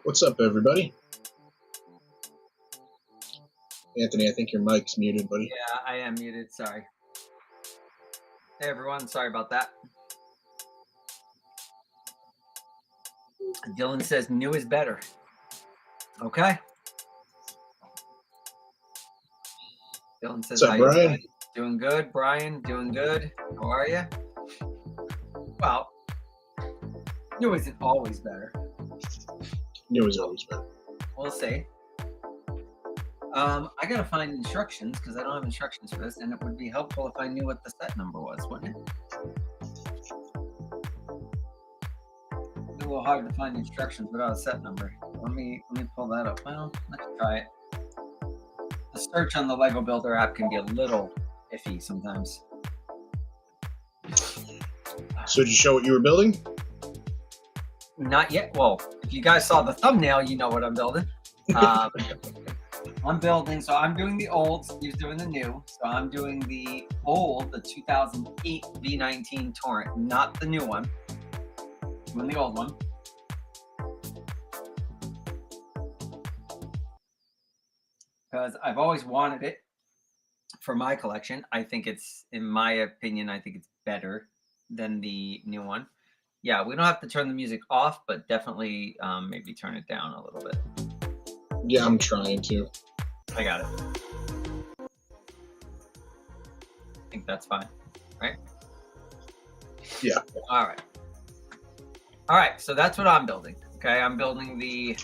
What's up, everybody? Anthony, I think your mic's muted, buddy. Yeah, I am muted. Sorry. Hey, everyone. Sorry about that. Dylan says new is better. Okay. Dylan says, what's up, Brian? Doing good. Brian, doing good. How are you? Well, new isn't always better. New is always better. We'll see. I gotta find instructions because I don't have instructions for this, and it would be helpful if I knew what the set number was, wouldn't it? It's a little hard to find instructions without a set number. Let me pull that up. Well, let's try it. The search on the Lego Builder app can be a little iffy sometimes. So did you show what you were building? Not yet. Well, if you guys saw the thumbnail, you know what I'm building. I'm building, so I'm doing the old, Steve's doing the new. So I'm doing the old, the 2008 V-19 Torrent, not the new one. I'm doing the old one. Because I've always wanted it for my collection. I think it's, in my opinion, I think it's better than the new one. Yeah, we don't have to turn the music off, but definitely maybe turn it down a little bit. Yeah, I'm trying to. I got it. I think that's fine, right? Yeah. All right. All right, so that's what I'm building. Okay, I'm building the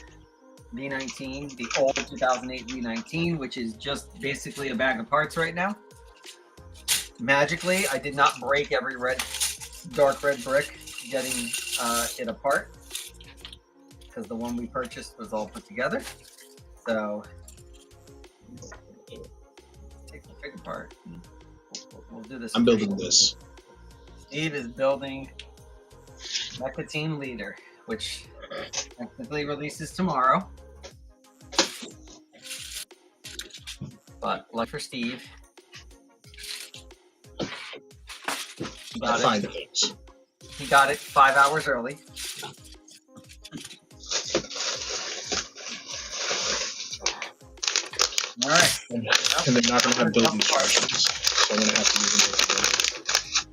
V-19, the old 2008 V-19, which is just basically a bag of parts right now. Magically, I did not break every dark red brick getting it apart because the one we purchased was all put together. So take the pick apart. We'll do this. I'm building this. Steve is building Mecha Team Leader, which technically releases tomorrow. But luck for Steve. I find things. He got it 5 hours early. All right. And they're not going to have build instructions, so I'm going to have to use them.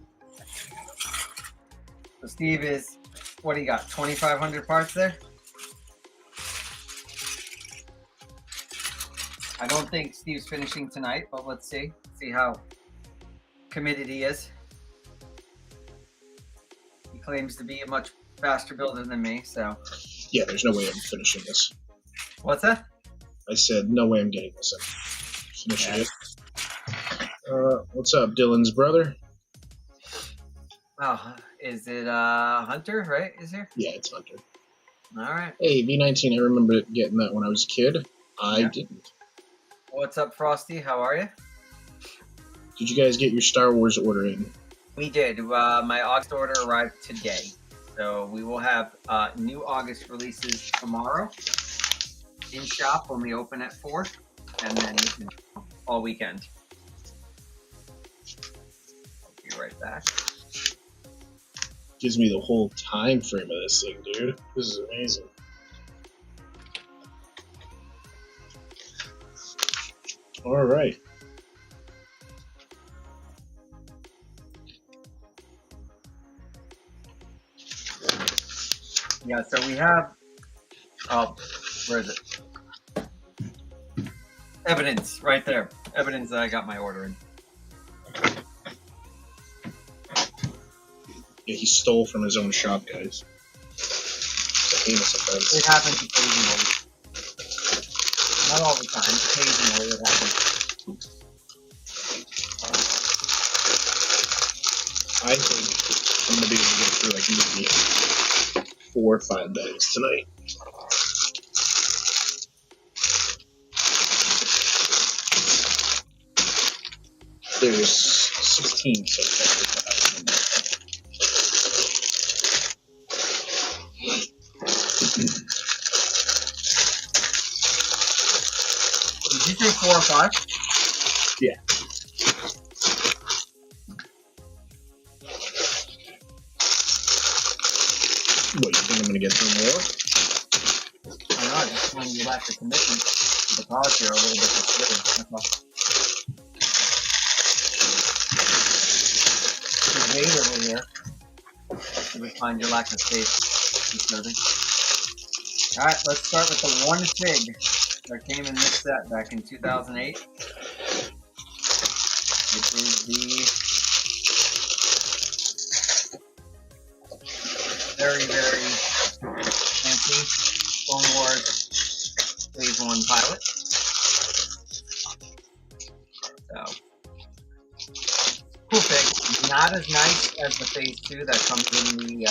So Steve is, what do you got, 2,500 parts there? I don't think Steve's finishing tonight, but let's see. See how committed he is. He claims to be a much faster builder than me, so. Yeah, there's no way I'm finishing this. What's that? I said, no way I'm getting this in. Finishing it. What's up, Dylan's brother? Oh, is it Hunter, right? Is here? Yeah, it's Hunter. All right. Hey, V-19, I remember getting that when I was a kid. I didn't. What's up, Frosty? How are you? Did you guys get your Star Wars order in? We did. My August order arrived today. So we will have new August releases tomorrow in shop when we open at 4, and then all weekend. I'll be right back. Gives me the whole time frame of this thing, dude. This is amazing. All right. Yeah, so we have, oh, where is it? Evidence, right there. Evidence that I got my order in. Yeah, he stole from his own shop, guys. It's a heinous offense. It happens occasionally. Not all the time, occasionally it happens. I think I'm gonna be able to get through like maybe 4 or 5 bags tonight. There's 16 so far. Did you say 4 or 5? Yeah. What, you think I'm gonna get through more? I don't know, I just want you lack the commitment to the cause here a little bit this year. That's all. The Wade over here. You would find your lack of faith disturbing. Alright, let's start with the one fig that came in this set back in 2008. Which is the very, very fancy Clone Wars Phase 1 pilot. So, cool fig. Not as nice as the Phase 2 that comes in the new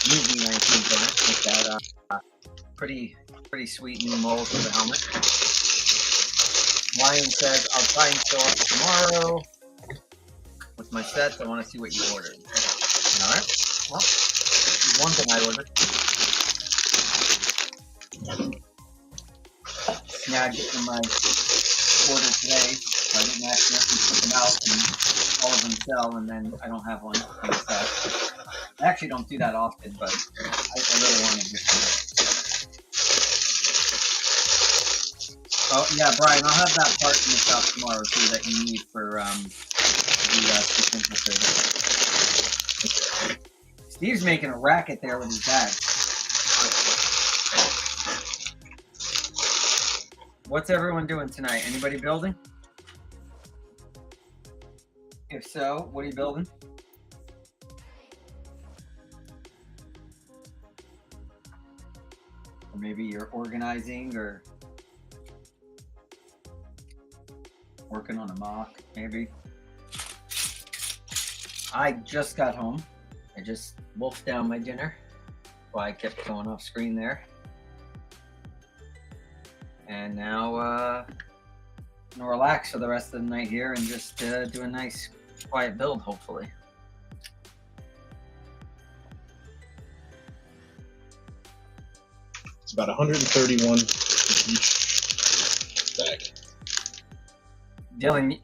V-19 Torrent with that pretty sweet new mold for the helmet. Ryan says, I'll try and show up tomorrow with my sets. I want to see what you ordered. Alright. Well, there's one thing I ordered. Snagged it in my order today, so I didn't accidentally put them out and all of them sell, and then I don't have one in the set. I actually don't do that often, but I really wanted this one. Oh, yeah, Brian, I'll have that part in the shop tomorrow, too, that you need for the system filter. Steve's making a racket there with his bag. What's everyone doing tonight? Anybody building? If so, what are you building? Or maybe you're organizing or working on a mock, maybe. I just got home. I just wolfed down my dinner. Why I kept going off screen there. And now I'm gonna relax for the rest of the night here and just do a nice quiet build, hopefully. It's about 131 each bag. Dylan,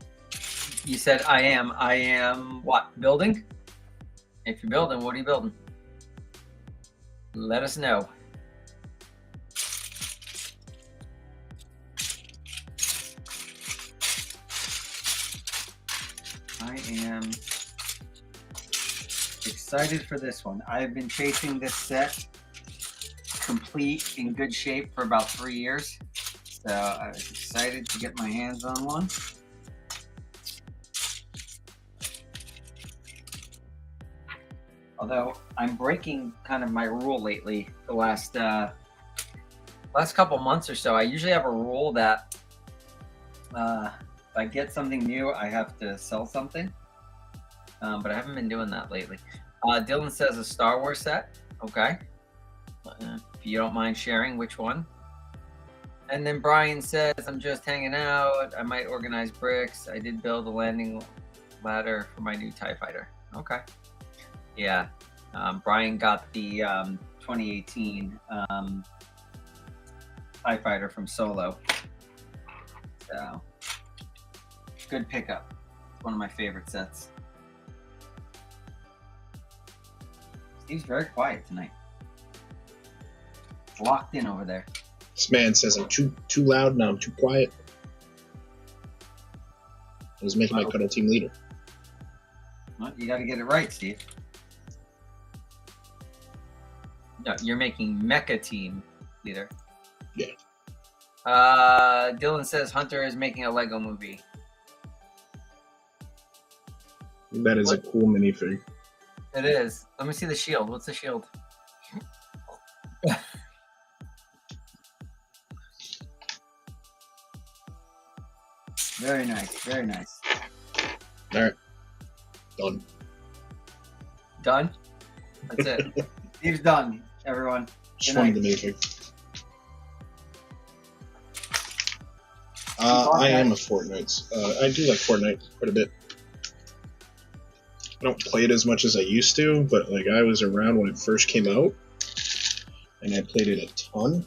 you said I am what? Building? If you're building, what are you building? Let us know. I am excited for this one. I've been chasing this set complete in good shape for about 3 years. So I was excited to get my hands on one. Although I'm breaking kind of my rule lately the last couple months or so. I usually have a rule that if I get something new, I have to sell something. But I haven't been doing that lately. Dylan says a Star Wars set. Okay. If you don't mind sharing, which one? And then Brian says, I'm just hanging out. I might organize bricks. I did build a landing ladder for my new TIE fighter. Okay. Yeah. Brian got the 2018 TIE fighter from Solo. So, good pickup. It's one of my favorite sets. Steve's very quiet tonight. Locked in over there. This man says I'm too loud, now I'm too quiet. I was making my cuddle team leader. Well, you got to get it right, Steve. No, you're making Mecha Team Leader. Yeah. Dylan says Hunter is making a Lego movie. That is a cool minifig. It is. Let me see the shield. What's the shield? Very nice. Very nice. All right. Done. Done? That's it. Steve's done, everyone. Just wanted the minifig. I am a Fortnite. I do like Fortnite quite a bit. I don't play it as much as I used to, but like I was around when it first came out, and I played it a ton.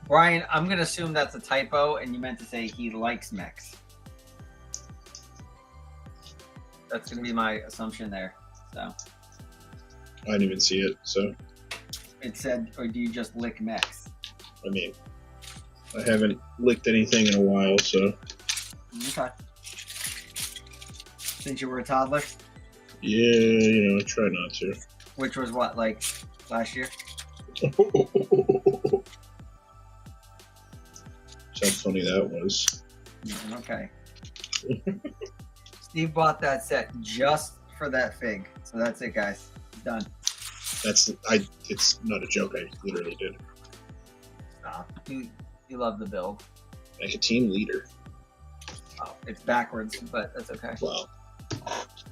Brian, I'm gonna assume that's a typo, and you meant to say he likes mechs. That's gonna be my assumption there. So I didn't even see it, so it said, or do you just lick mechs? I mean, I haven't licked anything in a while, so. Okay. Since you were a toddler? Yeah, I try not to. Which was what, like last year? How funny that was. Okay. Steve bought that set just for that fig. So that's it, guys. Done. It's not a joke, I literally did. Stop. You love the build. Mecha Team Leader. Oh, it's backwards, but that's okay. Wow.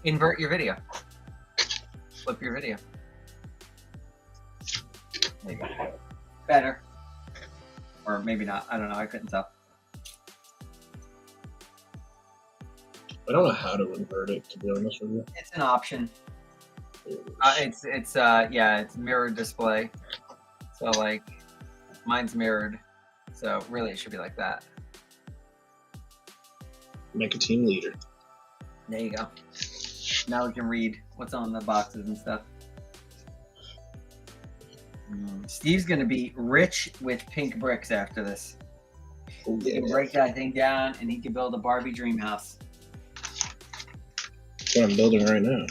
Invert your video. Flip your video. Maybe. Better. Or maybe not. I don't know. I couldn't tell. I don't know how to invert it, to be honest with you. It's an option. It's mirrored display. So like, mine's mirrored. So really, it should be like that. Mecha Team Leader. There you go. Now we can read what's on the boxes and stuff. Steve's gonna be rich with pink bricks after this. Oh, He can break that thing down, and he can build a Barbie dream house. That's what I'm building right now.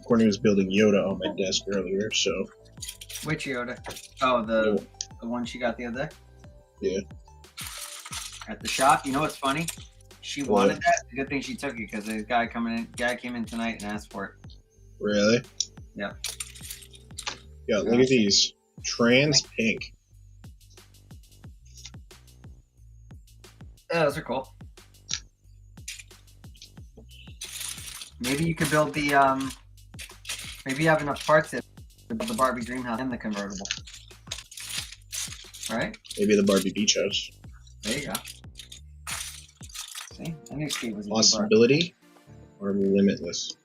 Courtney was building Yoda on my desk earlier, so. Which Yoda? Oh, the one she got the other day? Yeah. At the shop. You know what's funny? She wanted that. Good thing she took it, because the guy came in tonight and asked for it. Really? Yeah. Yeah, look at these. Trans pink. Yeah, those are cool. Maybe you could build the maybe you have enough parts to build the Barbie dream house and the convertible. Right? Maybe the Barbie beach house. There you go. See? I knew Steve was a Possibility or limitless?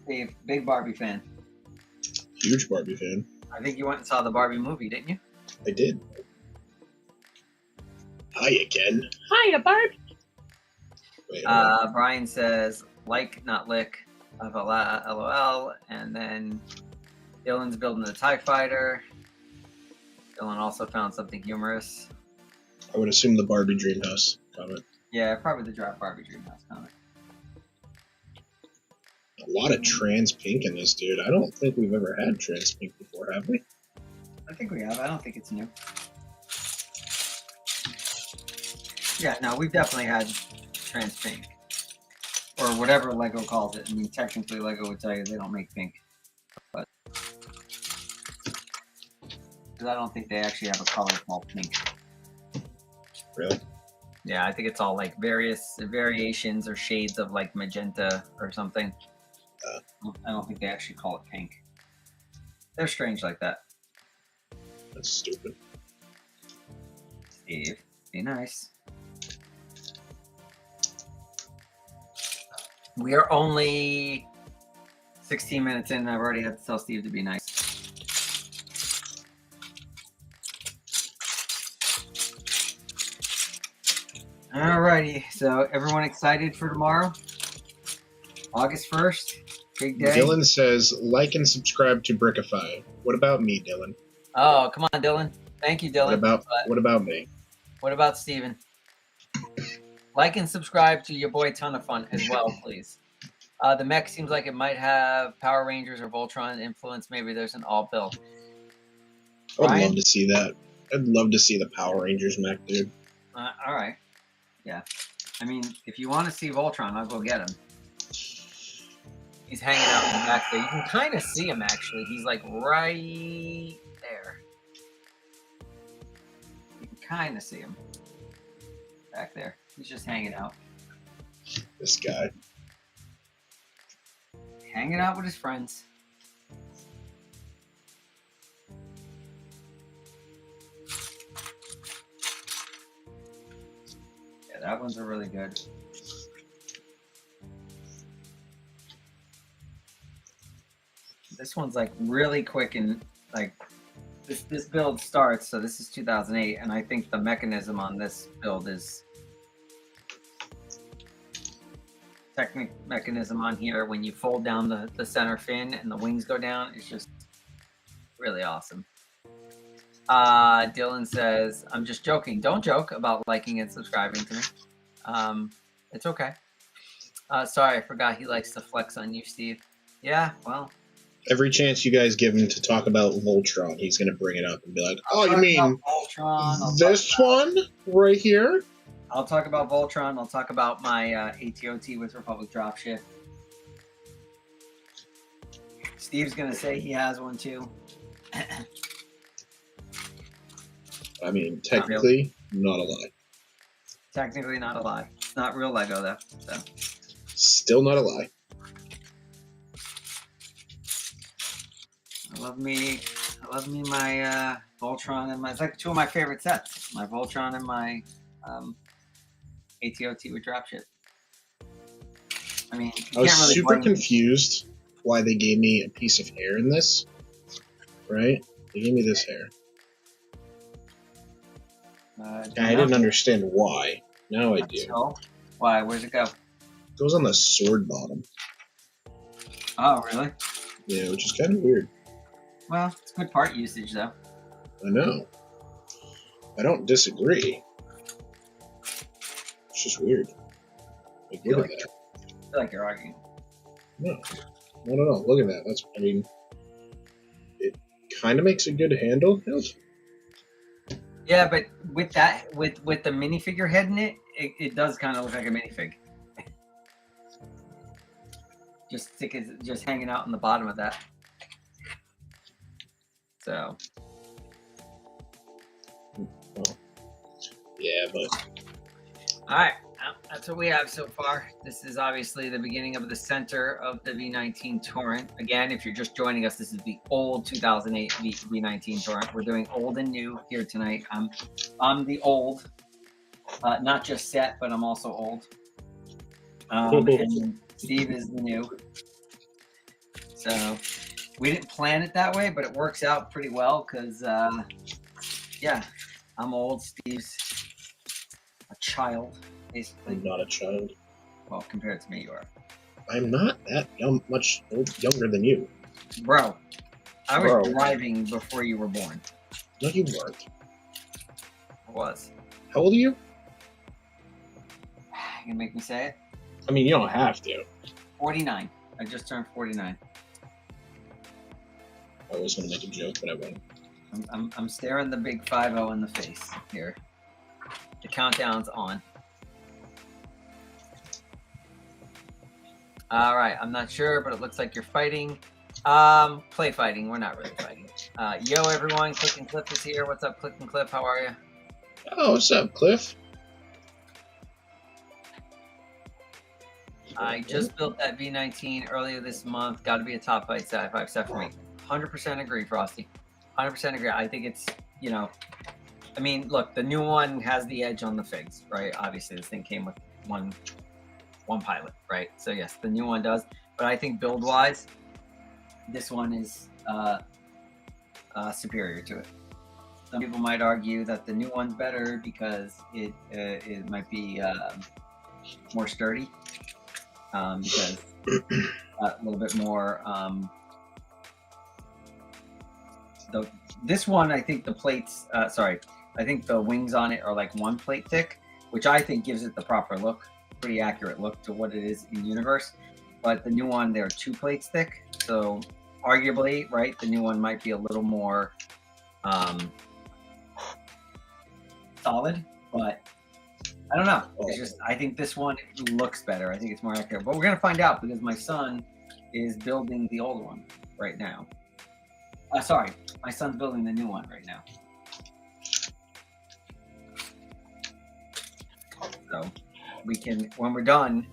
Steve, big Barbie fan. Huge Barbie fan. I think you went and saw the Barbie movie, didn't you? I did. Hi again. Hiya, Barbie. Wait, Brian says, like, not lick, LOL, and then Dylan's building the TIE Fighter. Dylan also found something humorous. I would assume the Barbie dream house comment. Yeah, probably the drop Barbie dream house comment. A lot of trans pink in this, dude. I don't think we've ever had trans pink before, have we? I think we have. I don't think it's new. Yeah, no, we've definitely had trans pink. Or whatever Lego calls it. I mean, technically Lego would tell you they don't make pink. But I don't think they actually have a color called pink. Really? Yeah, I think it's all like various variations or shades of like magenta or something. I don't think they actually call it pink. They're strange like that. That's stupid. Steve, be nice. We are only 16 minutes in, and I've already had to tell Steve to be nice. Alrighty, so everyone excited for tomorrow? August 1st, big day. Dylan says, like and subscribe to Brickify. What about me, Dylan? Oh, come on, Dylan. Thank you, Dylan. What about me? What about Steven? Like and subscribe to your boy Ton of Fun as well, please. The mech seems like it might have Power Rangers or Voltron influence. Maybe there's an all build. I'd love to see that. I'd love to see the Power Rangers mech, dude. All right. Yeah. I mean, if you want to see Voltron, I'll go get him. He's hanging out in the back there. You can kind of see him, actually. He's like right there. You can kind of see him back there. He's just hanging out. This guy. Hanging out with his friends. Yeah, that one's a really good. This one's like really quick and like this build starts. So this is 2008, and I think the mechanism on this build is technic mechanism on here. When you fold down the center fin and the wings go down, it's just really awesome. Dylan says, "I'm just joking. Don't joke about liking and subscribing to me. It's okay. Sorry, I forgot he likes to flex on you, Steve. Yeah, well." Every chance you guys give him to talk about Voltron, he's going to bring it up and be like, oh, you mean Voltron, this one right here? I'll talk about Voltron. I'll talk about my ATOT with Republic Dropship. Steve's going to say he has one too. I mean, technically, not a lie. Technically not a lie. It's not real Lego, though. So. Still not a lie. I love me my Voltron and my, it's like two of my favorite sets. My Voltron and my ATOT with Dropship. I mean, I was super confused why they gave me a piece of hair in this. Right? They gave me this hair. I didn't understand why. Now I do. So, why? Where's it go? It goes on the sword bottom. Oh, really? Yeah, which is kind of weird. Well, it's good part usage, though. I know. I don't disagree. It's just weird. Like, look at that. I feel like you're arguing. No. No. Look at that. That's, I mean, it kind of makes a good handle. Yeah, but with that, with the minifigure head in it, it does kind of look like a minifig. Just hanging out in the bottom of that. So. Well, yeah, but. All right, that's what we have so far. This is obviously the beginning of the center of the V-19 Torrent. Again, if you're just joining us, this is the old 2008 V-19 Torrent. We're doing old and new here tonight. I'm the old, not just set, but I'm also old. And Steve is the new. So we didn't plan it that way, but it works out pretty well because, yeah, I'm old. Steve's a child, basically. I'm not a child. Well, compared to me, you are. I'm not that much younger than you. Bro, I was driving before you were born. No, you weren't. I was. How old are you? You gonna make me say it? I mean, you don't have to. 49. I just turned 49. I was going to make a joke, but I won't. I'm staring the big 5-0 in the face here. The countdown's on. All right, I'm not sure, but it looks like you're fighting. Play fighting. We're not really fighting. Yo, everyone. Click and Cliff is here. What's up, Click and Cliff? How are you? Oh, what's up, Cliff? I just built that V-19 earlier this month. Got to be a top fight set, 5 set for me. 100% agree, Frosty. 100% agree. I think it's, you know, I mean, look, the new one has the edge on the figs, right? Obviously, this thing came with one pilot, right? So yes, the new one does. But I think build-wise, this one is superior to it. Some people might argue that the new one's better because it might be more sturdy. Because a little bit more. This one, I think the plates. I think the wings on it are like 1 plate thick, which I think gives it the proper look, pretty accurate look to what it is in universe. But the new one, they're 2 plates thick, so arguably, right, the new one might be a little more solid, but I don't know. It's just, I think this one looks better. I think it's more accurate, but we're gonna find out because my son is building the old one right now. Sorry, my son's building the new one right now. So we can, when we're done,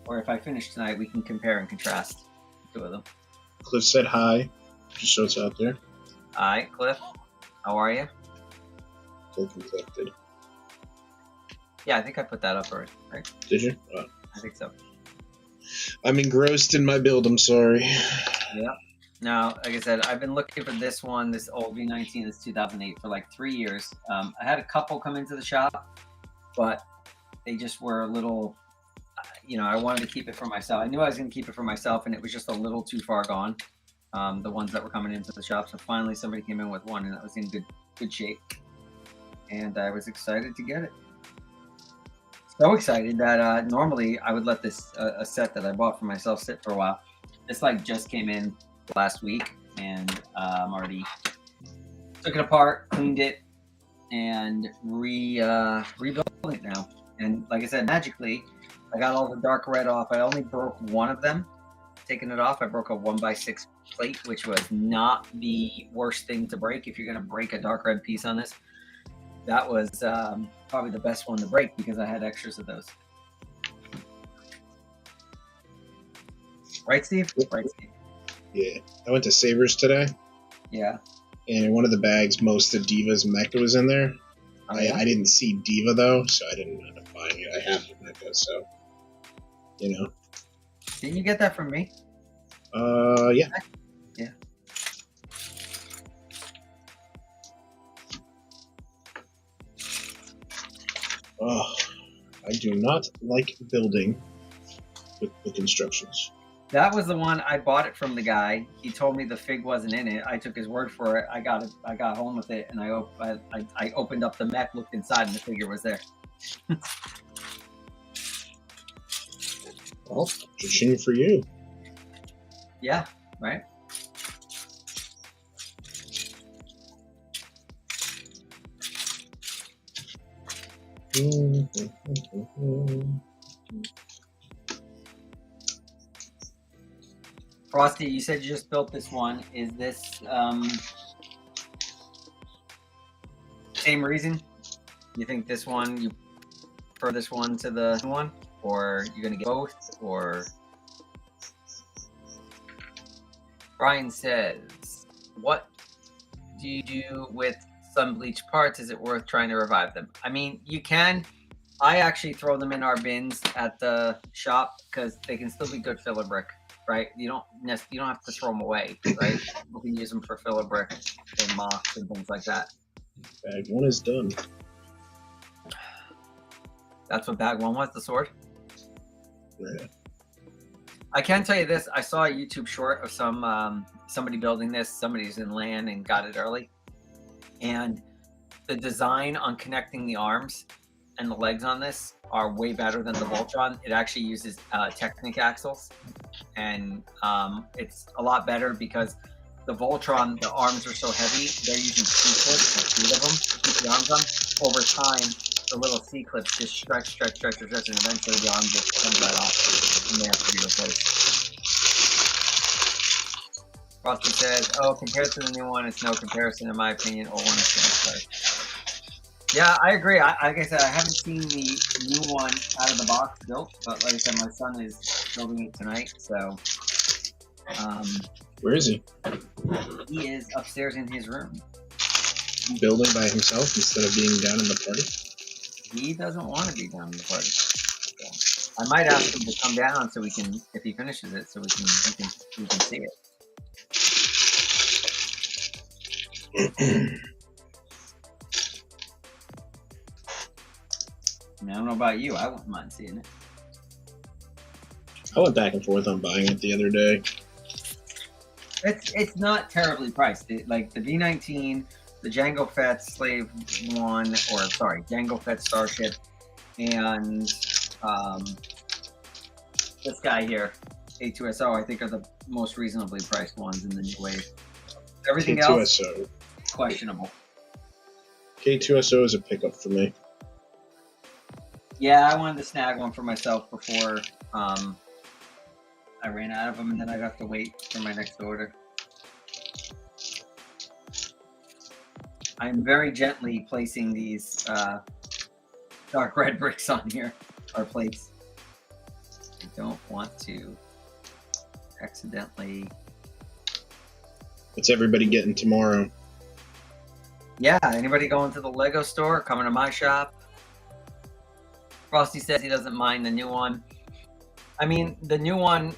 or if I finish tonight, we can compare and contrast the 2 of them. Cliff said hi, just so it's out there. Hi, Cliff. How are you? Cliff infected. Yeah, I think I put that up already, right? Did you? Oh. I think so. I'm engrossed in my build, I'm sorry. Yeah. Now, like I said, I've been looking for this one, this old V-19, this 2008, for like 3 years. I had a couple come into the shop, but they just were a little, I wanted to keep it for myself. I knew I was going to keep it for myself, and it was just a little too far gone, the ones that were coming into the shop. So finally somebody came in with one, and that was in good shape. And I was excited to get it. So excited that normally I would let this a set that I bought for myself sit for a while. This like just came in last week, and I'm already took it apart, cleaned it, and rebuilt it now. And like I said, magically, I got all the dark red off. I only broke one of them. Taking it off, I broke a 1x6 plate, which was not the worst thing to break. If you're going to break a dark red piece on this, that was probably the best one to break because I had extras of those. Right, Steve? Right, Steve. Yeah. I went to Savers today. Yeah. And in one of the bags, most of Diva's Mecha was in there. Oh, yeah? I didn't see Diva, though, so I didn't end up buying it. I have the Mecha, so, Didn't you get that from me? Yeah. Yeah. Oh, I do not like building with book instructions. That was the one I bought it from the guy. He told me the fig wasn't in it. I took his word for it. I got home with it, and I opened up the mech, looked inside, and the figure was there. Well, cha-ching for you. Yeah, right? Frosty, you said you just built this one. Is this same reason? You think this one, you prefer this one to the one? Or you're going to get both? Or Brian says, what do you do with some bleached parts? Is it worth trying to revive them? I mean, you can. I actually throw them in our bins at the shop because they can still be good filler brick, right? You don't have to throw them away, right? You can use them for filler brick and moss and things like that. Bag 1 is done. That's what bag 1 was, the sword? Yeah. I can tell you this. I saw a YouTube short of somebody building this. Somebody's in LAN and got it early. And the design on connecting the arms and the legs on this are way better than the Voltron. It actually uses Technic axles. And it's a lot better because the Voltron, the arms are so heavy, they're using C-clips, like 8 of them, to keep the arms on. Over time, the little C-clips just stretch, and eventually the arm just comes right off, and they have to be replaced. Frosty says, oh, compared to the new one, it's no comparison in my opinion. Old one is so much better. Yeah, I agree. Like I said, I haven't seen the new one out of the box built, but like I said, my son is building it tonight, so... Where is he? He is upstairs in his room. Building by himself instead of being down in the party? He doesn't want to be down in the party. So I might ask him to come down so we can, if he finishes it, so we can see it. I mean, I don't know about you. I wouldn't mind seeing it. I went back and forth on buying it the other day. It's not terribly priced. Like the V-19, the Jango Fett Slave One, or sorry, Jango Fett Starship, and this guy here, A2SO, I think are the most reasonably priced ones in the new wave. Everything else, questionable. K2SO is a pickup for me. Yeah, I wanted to snag one for myself before I ran out of them, and then I'd have to wait for my next order. I'm very gently placing these dark red bricks on here, or plates. I don't want to accidentally... What's everybody getting tomorrow? Yeah, anybody going to the Lego store, coming to my shop? Frosty says he doesn't mind the new one. I mean, the new one,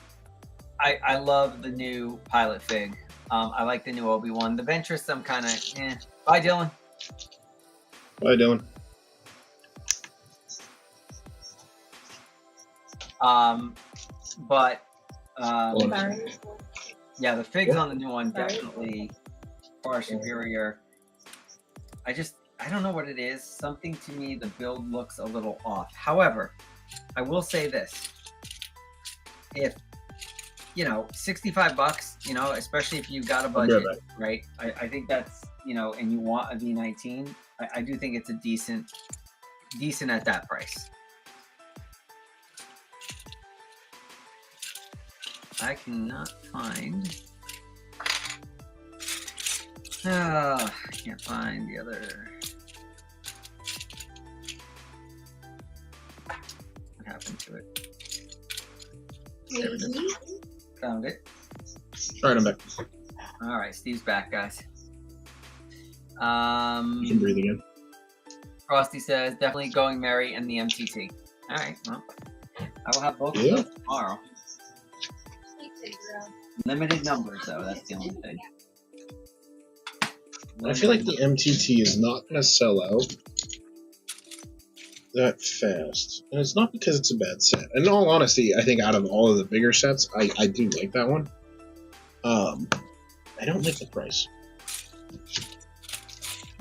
I love the new pilot fig. I like the new Obi-Wan. The Ventress, I'm kind of, eh. Bye, Dylan. Bye, Dylan. But yeah, the figs on the new one definitely far superior. I don't know what it is. Something to me, the build looks a little off. However, I will say this: if you know, $65, you know, especially if you've got a budget, right? I think that's, you know, and you want a V-19, I do think it's a decent at that price. I cannot find. I can't find the other. What happened to it? There it is. Found it. All right, I'm back. All right, Steve's back, guys. You can breathe again. Frosty says definitely going Mary and the MTT. All right, well, I will have both of those tomorrow. Limited numbers, though. That's the only thing. I feel like the MTT is not going to sell out that fast. And it's not because it's a bad set. In all honesty, I think out of all of the bigger sets, I do like that one. I don't like the price.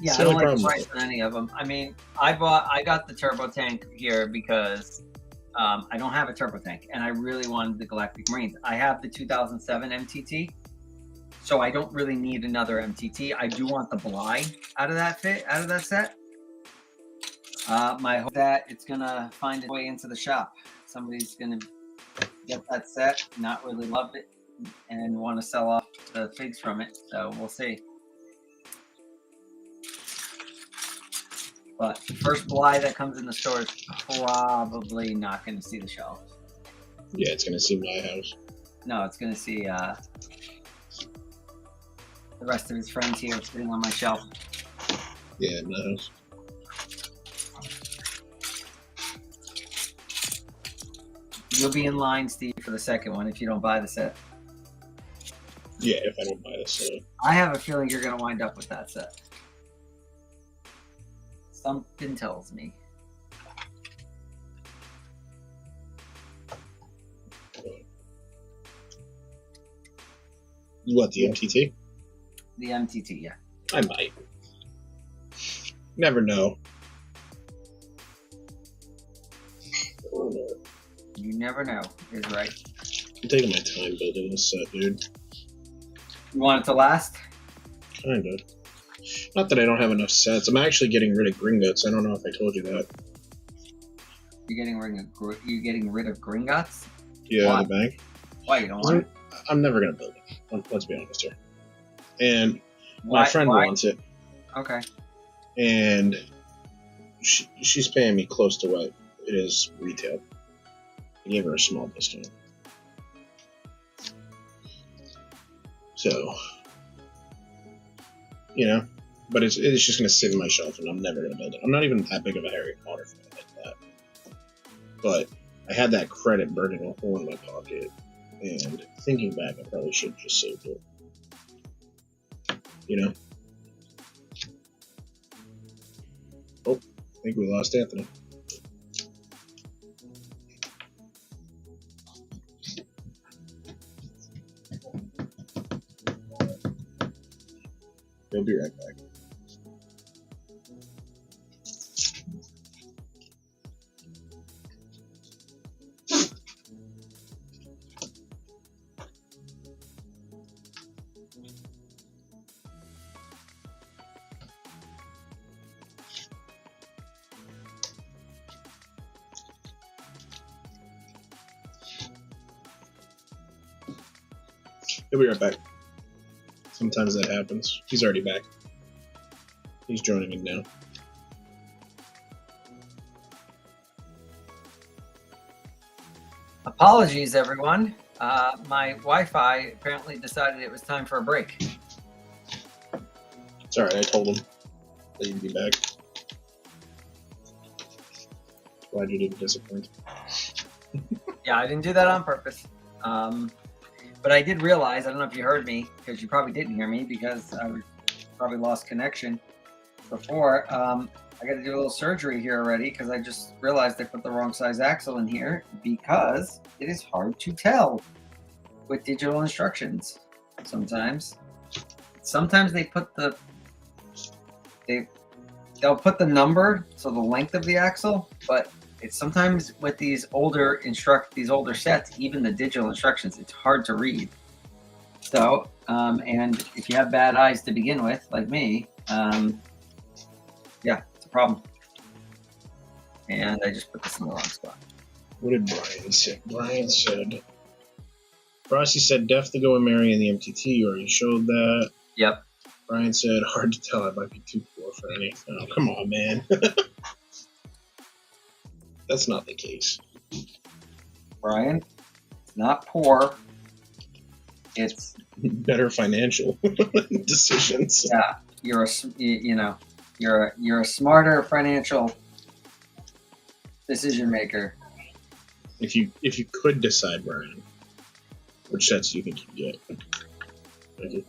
Yeah, I don't like the price on any of them. I mean, I got the turbo tank here because I don't have a turbo tank, and I really wanted the Galactic Marines. I have the 2007 MTT, so I don't really need another MTT. I do want the Bly out of that set. My hope that it's gonna find its way into the shop. Somebody's gonna get that set, not really love it, and want to sell off the figs from it. So we'll see. But the first Bly that comes in the store is probably not going to see the shelves. Yeah, it's going to see my house. No, it's going to see the rest of his friends here sitting on my shelf. Yeah, in the house. You'll be in line, Steve, for the second one if you don't buy the set. Yeah, if I don't buy the set. I have a feeling you're going to wind up with that set. Something tells me. What, the MTT? The MTT, yeah. I might. Never know. You never know, is right. I'm taking my time building this set, dude. You want it to last? Kind of. Not that I don't have enough sets. I'm actually getting rid of Gringotts. I don't know if I told you that. You're getting rid of Gringotts? Yeah, Why? The bank. Why, you don't want it? I'm never going to build it. Let's be honest here. And my friend wants it. Okay. And she's paying me close to what it is retail. I gave her a small discount. So, you know, but it's just going to sit in my shelf, and I'm never going to build it. I'm not even that big of a Harry Potter fan like that. But I had that credit burning a hole in my pocket, and thinking back, I probably should have just saved it. You know? Oh, I think we lost Anthony. He'll be right back. He'll be right back. Sometimes that happens. He's already back. He's joining in now. Apologies, everyone. My Wi-Fi apparently decided it was time for a break. It's alright, I told him that you'd be back. Glad you didn't disappoint. Yeah, I didn't do that on purpose. But I did realize, I don't know if you heard me, because you probably didn't hear me, because I probably lost connection before. I got to do a little surgery here already, because I just realized I put the wrong size axle in here, because it is hard to tell with digital instructions sometimes. Sometimes they put they'll put the number, so the length of the axle, but it's sometimes with these older sets, even the digital instructions, it's hard to read. So, and if you have bad eyes to begin with, like me, yeah, it's a problem. And I just put this in the wrong spot. What did Brian say? Brian said, Frosty said, Def to go and marry in the MTT. You already showed that. Yep. Brian said, hard to tell. I might be too poor for anything. Oh, come on, man. That's not the case. Brian, it's not poor. It's better financial decisions. Yeah, you're a smarter financial decision maker. If you could decide, Brian, which sets do you think you get?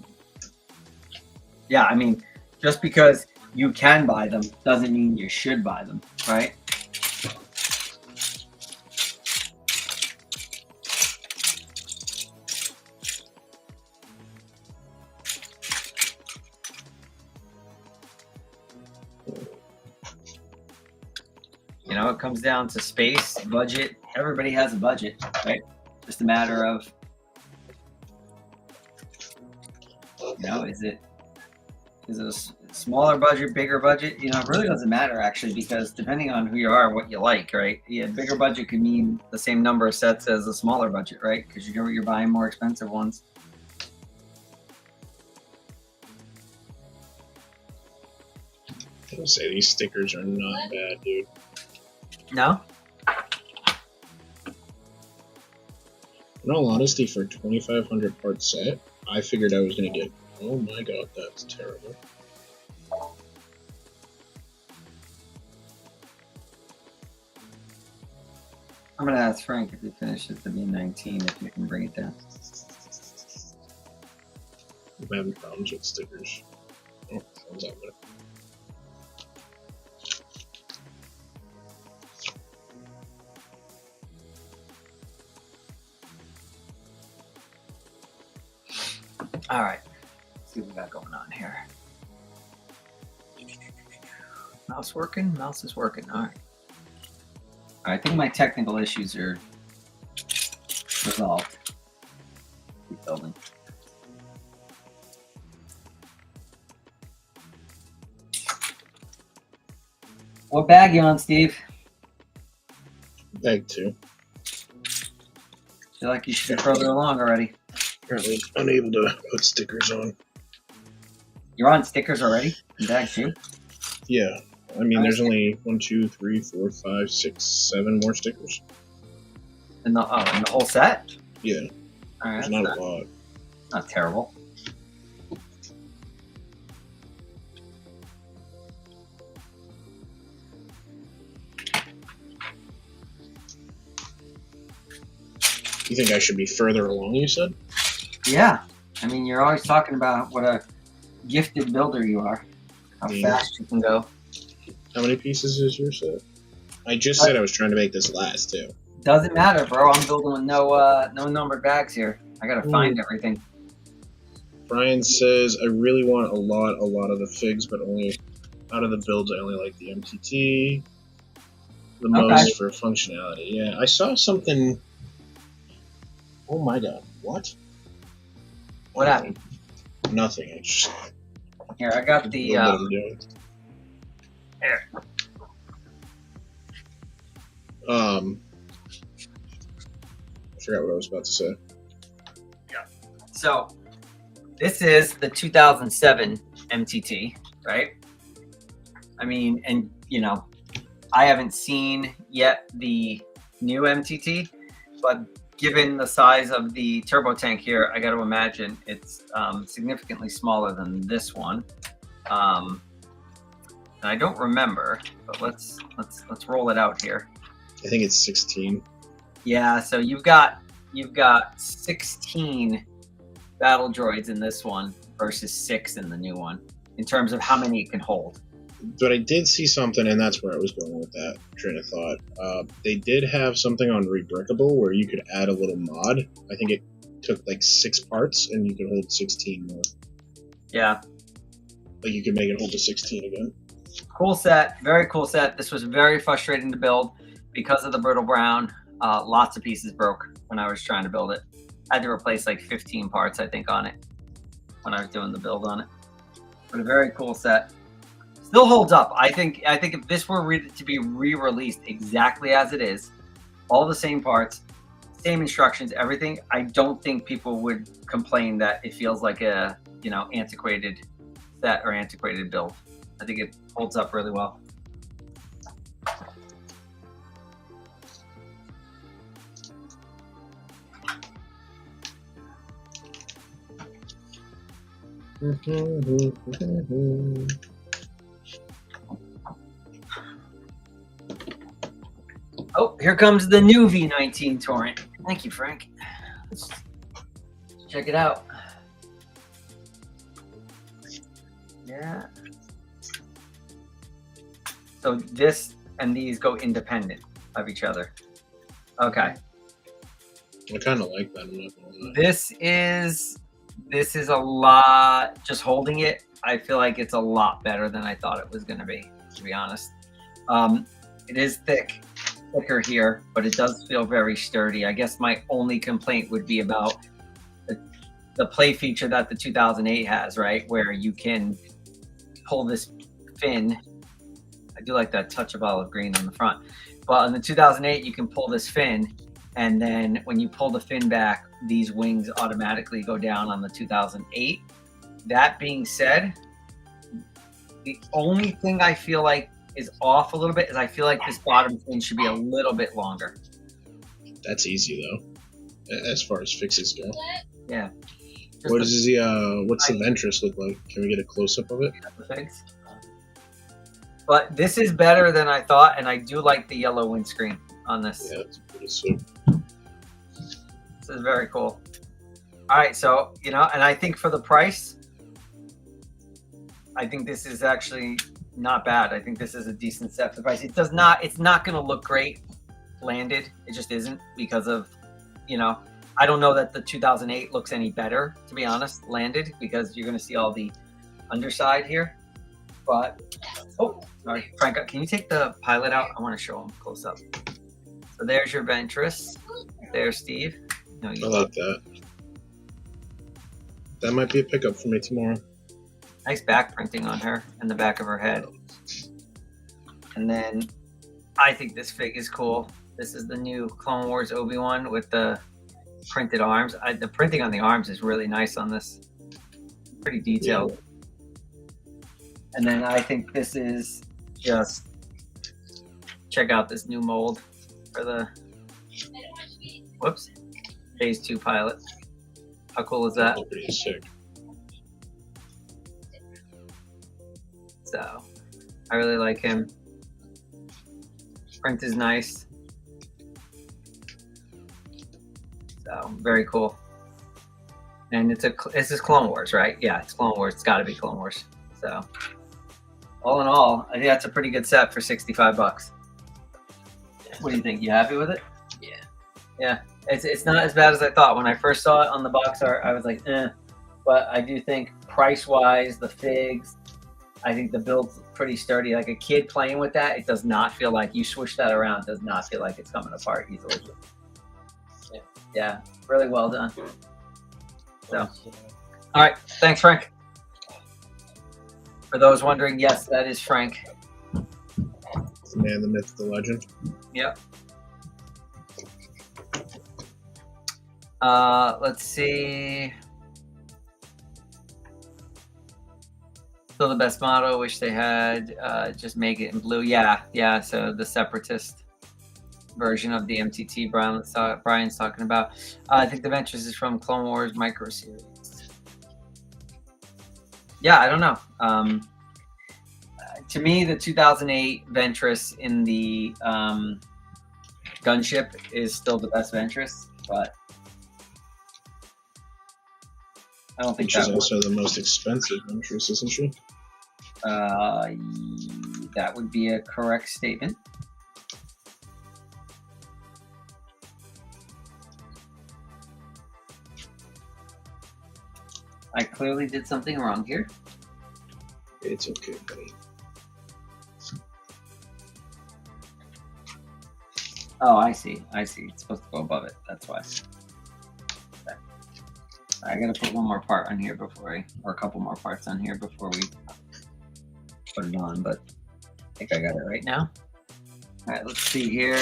Yeah, I mean, just because you can buy them doesn't mean you should buy them, right? You know, it comes down to space, budget. Everybody has a budget, right? Just a matter of, you know, is it a smaller budget, bigger budget? You know, it really doesn't matter actually, because depending on who you are, what you like, right? Yeah, bigger budget could mean the same number of sets as a smaller budget, right? Because you're buying more expensive ones. I will say these stickers are not bad, dude. No? In all honesty, for a 2,500 part set, I figured I was going to get... Oh my god, that's terrible. I'm going to ask Frank if he finishes the V-19, if you can bring it down. I'm having problems with stickers. Oh, sounds like that. All right, let's see what we got going on here. Mouse working? Mouse is working. All right. I think my technical issues are resolved. Keep building. What bag you on, Steve? Bag 2. Feel like you should be further along already. Apparently unable to put stickers on. You're on stickers already? In bag 2? Yeah. I mean, there's only 1, 2, 3, 4, 5, 6, 7 more stickers. In the whole set? Yeah. All right, there's not a lot. Not terrible. You think I should be further along, you said? Yeah. I mean, you're always talking about what a gifted builder you are. How fast you can go. How many pieces is your set? I just said I was trying to make this last, too. Doesn't matter, bro. I'm building with no numbered bags here. I gotta find everything. Brian says, I really want a lot of the figs, but only out of the builds, I only like the MTT the most for functionality. Yeah, I saw something. Oh my god, what? What happened? Nothing. It's just here, I got the. What I'm doing. Here. I forgot what I was about to say. Yeah. So, this is the 2007 MTT, right? I mean, and you know, I haven't seen yet the new MTT, but given the size of the turbo tank here, I got to imagine it's significantly smaller than this one. And I don't remember, but let's roll it out here. I think it's 16. Yeah, so you've got 16 battle droids in this one versus 6 in the new one in terms of how many it can hold. But I did see something, and that's where I was going with that train of thought. They did have something on Rebrickable where you could add a little mod. I think it took like 6 parts, and you could hold 16 more. Yeah. Like you could make it hold to 16 again. Cool set. Very cool set. This was very frustrating to build because of the brittle brown. Lots of pieces broke when I was trying to build it. I had to replace like 15 parts, I think, on it when I was doing the build on it. But a very cool set. Still holds up. I think if this were to be re-released exactly as it is, all the same parts, same instructions, everything, I don't think people would complain that it feels like a, you know, antiquated set or antiquated build. I think it holds up really well. Oh, here comes the new V-19 Torrent. Thank you, Frank. Let's check it out. Yeah. So this and these go independent of each other. Okay. I kind of like that. I'm not gonna lie. This is a lot. Just holding it, I feel like it's a lot better than I thought it was going to be honest. It is thicker here, but it does feel very sturdy. I guess my only complaint would be about the play feature that the 2008 has, right? Where you can pull this fin. I do like that touch of olive green on the front. But in the 2008, you can pull this fin, and then when you pull the fin back, these wings automatically go down on the 2008. That being said, the only thing I feel like is off a little bit is I feel like this bottom fin should be a little bit longer. That's easy though, as far as fixes go. Yeah. What's the Ventress look like? Can we get a close up of it? But this is better than I thought, and I do like the yellow windscreen on this. Yeah, it's pretty sick. This is very cool. All right, so, you know, and I think for the price, I think this is actually not bad. I think this is a decent set for the price. It's not going to look great landed. It just isn't because of, you know, I don't know that the 2008 looks any better, to be honest, landed, because you're going to see all the underside here. But, oh, sorry, Frank, can you take the pilot out? I want to show him close up. So there's your Ventress. There's Steve. No, I like that. That might be a pickup for me tomorrow. Nice back printing on her and the back of her head. And then I think this fig is cool. This is the new Clone Wars Obi-Wan with the printed arms. The printing on the arms is really nice on this. Pretty detailed. Yeah. And then I think this is just, check out this new mold for the, whoops, Phase 2 pilot. How cool is that? That's pretty sick. So, I really like him. Print is nice. So, very cool. And this is Clone Wars, right? Yeah, it's Clone Wars. It's got to be Clone Wars. So, all in all, I think that's a pretty good set for $65. What do you think? You happy with it? Yeah. Yeah. It's not as bad as I thought. When I first saw it on the box art, I was like, eh. but I do think price-wise, the figs, I think the build's pretty sturdy. Like a kid playing with that, it does not feel like you swish that around. It does not feel like it's coming apart easily. Yeah, really well done. So, all right, thanks, Frank. For those wondering, yes, that is Frank. The man, the myth, the legend. Yep. Let's see. Still the best model. Wish they had just make it in blue. Yeah. So the separatist version of the MTT Brian's talking about. I think the Ventress is from Clone Wars Micro Series. Yeah, I don't know. To me, the 2008 Ventress in the gunship is still the best Ventress, but I don't think she's also the most expensive Ventress, isn't she? That would be a correct statement. I clearly did something wrong here. It's okay, buddy. Oh, I see. It's supposed to go above it. That's why. Okay. I gotta put one more part on here or a couple more parts on here before we put it on, but I think I got it right now. All right, let's see here.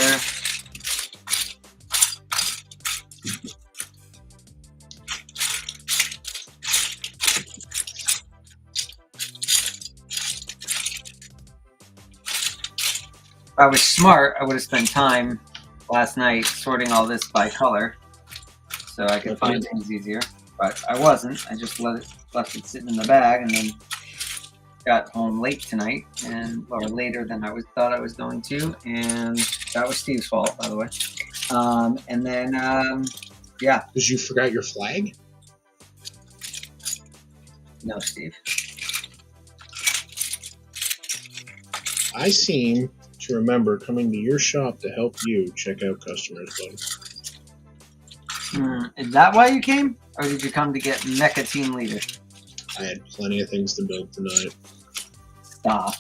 If I was smart, I would have spent time last night sorting all this by color so I could find things easier, but I wasn't. I just left it sitting in the bag, and then got home late tonight, or later than I thought I was going to, and that was Steve's fault, by the way. And then, yeah. Because you forgot your flag? No, Steve. I seem to remember coming to your shop to help you check out customers, bud. Is that why you came? Or did you come to get Mecha Team Leader? I had plenty of things to build tonight. Stop.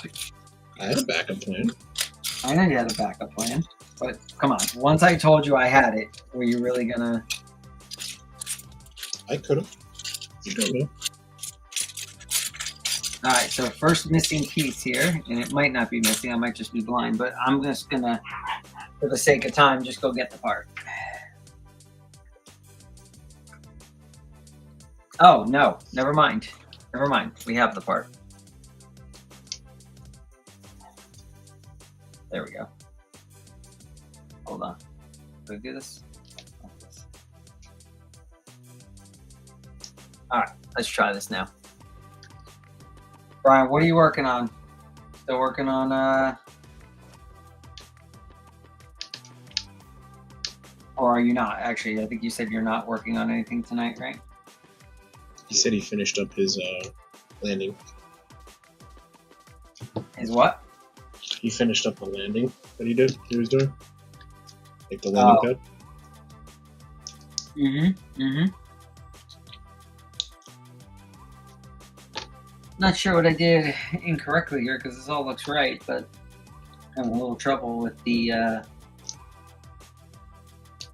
I had a backup plan. I know you had a backup plan, but come on. Once I told you I had it, were you really gonna... I could have. You don't know. All right, so first missing piece here, and it might not be missing. I might just be blind, but I'm just gonna, for the sake of time, just go get the part. Oh, no, never mind. Never mind, we have the part. There we go. Hold on. Do I do this? Like this. All right, let's try this now. Brian, what are you working on? Still working on, or are you not? Actually, I think you said you're not working on anything tonight, right? He said he finished up his landing. His what? He finished up the landing that he was doing. Like the landing pad. Mm-hmm. Not sure what I did incorrectly here because this all looks right, but I'm having a little trouble with the,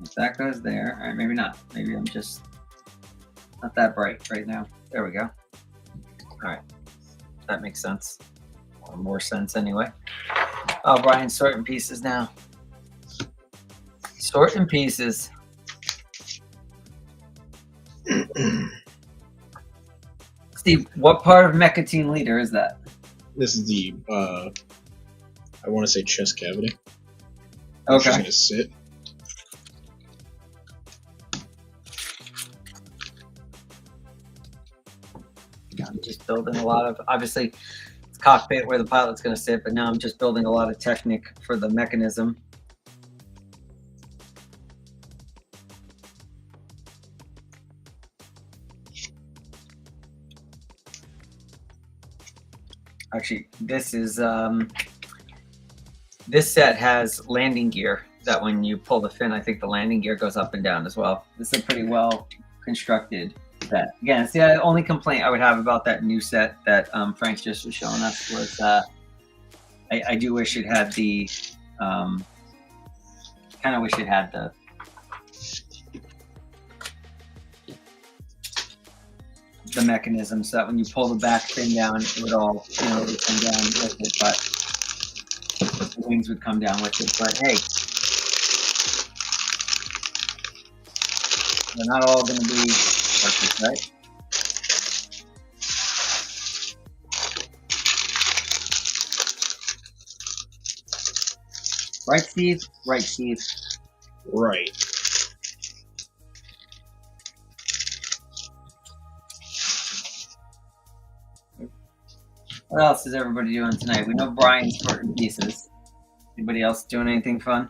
if that goes there. All right, maybe not. Maybe I'm just not that bright right now. There we go. All right, that makes sense. Or more sense anyway. Oh, Brian's sorting pieces now. Sorting pieces. Steve, what part of Mecha Team Leader is that? This is the, I want to say chest cavity. Okay. She's going to sit. I'm just building a lot of, obviously, it's cockpit where the pilot's going to sit, but now I'm just building a lot of Technic for the mechanism. Actually, this is this set has landing gear that when you pull the fin, I think the landing gear goes up and down as well. This is a pretty well constructed set. Again, it's the only complaint I would have about that new set that Frank just was showing us was I do wish it had the kind of wish it had the mechanism so that when you pull the back fin down, it would all it would come down with it, but the wings would come down with it. But hey, they're not all going to be perfect, right? Right, Steve? Right, Steve. Right. What else is everybody doing tonight? We know Brian's sorting pieces. Anybody else doing anything fun?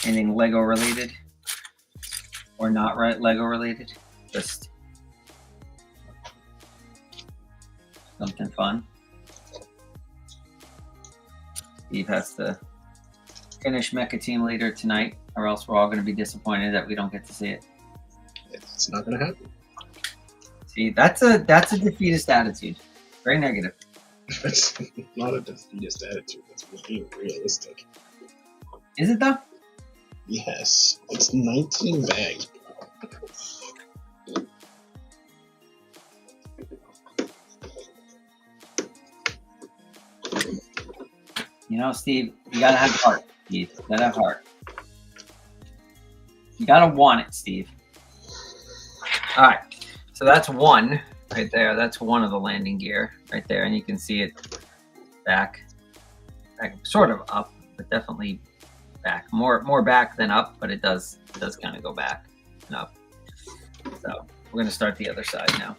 Anything Lego related? Or not Lego related? Just something fun. Steve has to finish Mecha Team Leader tonight, or else we're all going to be disappointed that we don't get to see it. It's not going to happen. See, that's a defeatist attitude. Very negative. That's not a defeatist attitude. That's being realistic. Is it though? Yes. It's 19 bags. You know, Steve, you gotta have heart. Steve, you gotta have heart. You gotta want it, Steve. All right, so that's one right there. That's one of the landing gear right there, and you can see it back sort of up, but definitely back. More back than up, but it does kind of go back and up. So we're gonna start the other side now.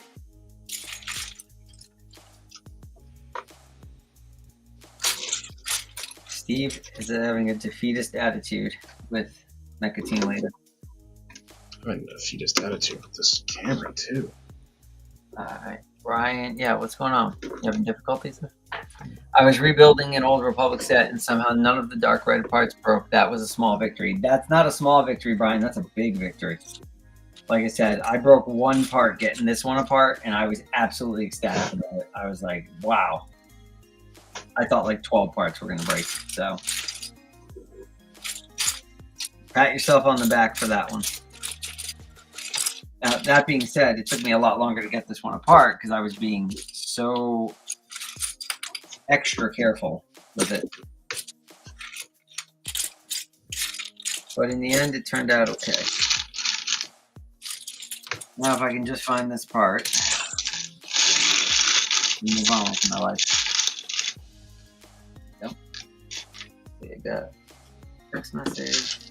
Steve is having a defeatist attitude with Mecha Team Leader. I'm having a defeatist attitude with this camera, too. Alright, Brian, yeah, what's going on? You having difficulties? I was rebuilding an old Republic set and somehow none of the dark red parts broke. That was a small victory. That's not a small victory, Brian. That's a big victory. Like I said, I broke one part getting this one apart and I was absolutely ecstatic about it. I was like, wow. I thought like 12 parts were going to break. So pat yourself on the back for that one. Now, that being said, it took me a lot longer to get this one apart because I was being so extra careful with it. But in the end, it turned out okay. Now, if I can just find this part and move on with my life. Yep. There you go. Text message.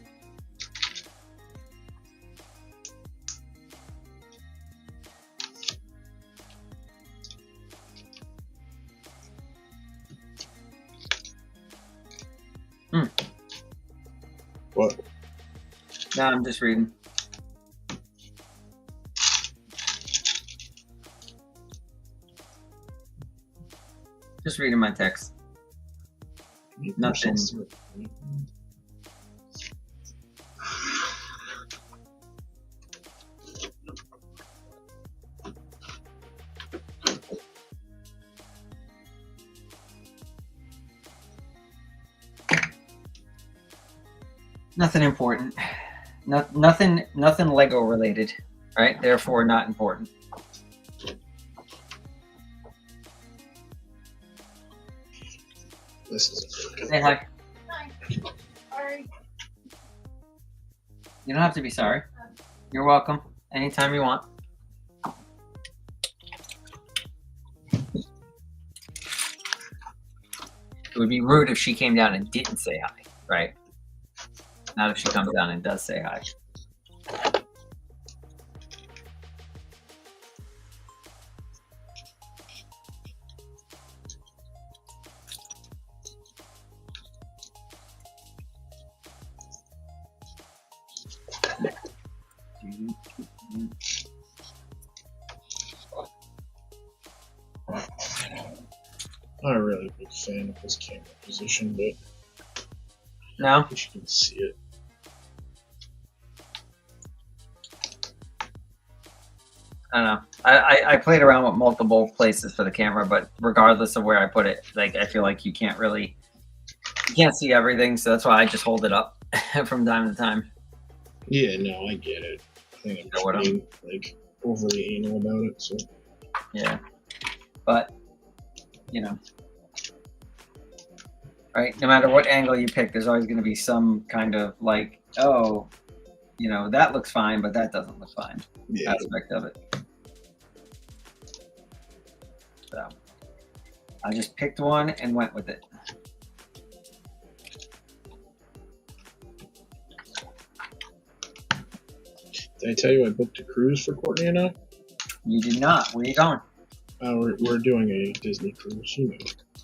What? No, I'm just reading. Just reading my text. Nothing. Nothing important. Nothing Lego related, right? Therefore, not important. This is Say hi. Hi. Sorry. You don't have to be sorry. You're welcome. Anytime you want. It would be rude if she came down and didn't say hi, right? Not if she comes down and does say hi. not a really big fan of this camera position, but No? I wish you can see it. I don't know. I played around with multiple places for the camera, but regardless of where I put it, like I feel like you can't see everything, so that's why I just hold it up from time to time. Yeah, no, I get it. I think I'm just being like overly anal about it. So yeah, but you know, right? No matter what angle you pick, there's always going to be some kind of like, oh, you know, that looks fine, but that doesn't look fine. yeah, Aspect of it. So I just picked one and went with it. did I tell you I booked a cruise for Courtney and I? You did not. Where are you going? We're doing a Disney cruise. You know.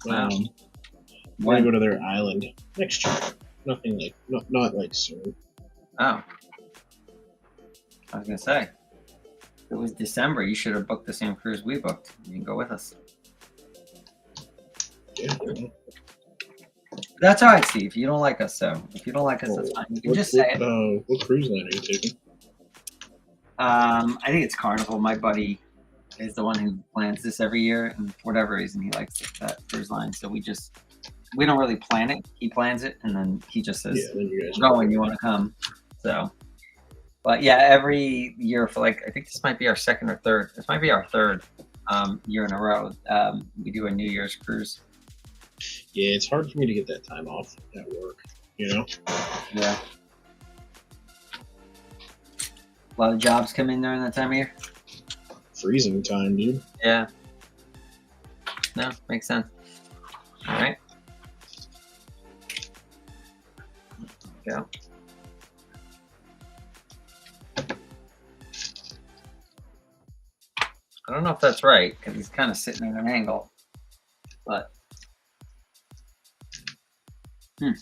Wow. We're gonna go to their island next year. Nothing like not like soon. Oh. I was gonna say. If it was December, you should have booked the same cruise we booked. You can go with us. Yeah. That's all right, Steve. You don't like us, so if you don't like us, that's fine. You can just say it. What cruise line are you taking? I think it's Carnival. My buddy is the one who plans this every year, and for whatever reason, he likes that cruise line. So we don't really plan it. He plans it, and then he just says, Yeah, then you guys "Go when you want to come." So, but yeah, every year for like I think this might be our second or third. This might be our third year in a row. We do a New Year's cruise. Yeah, it's hard for me to get that time off at work. You know. Yeah. A lot of jobs come in during that time of year. Freezing time, dude. Yeah. No, makes sense. All right. Go. I don't know if that's right because he's kind of sitting at an angle, but I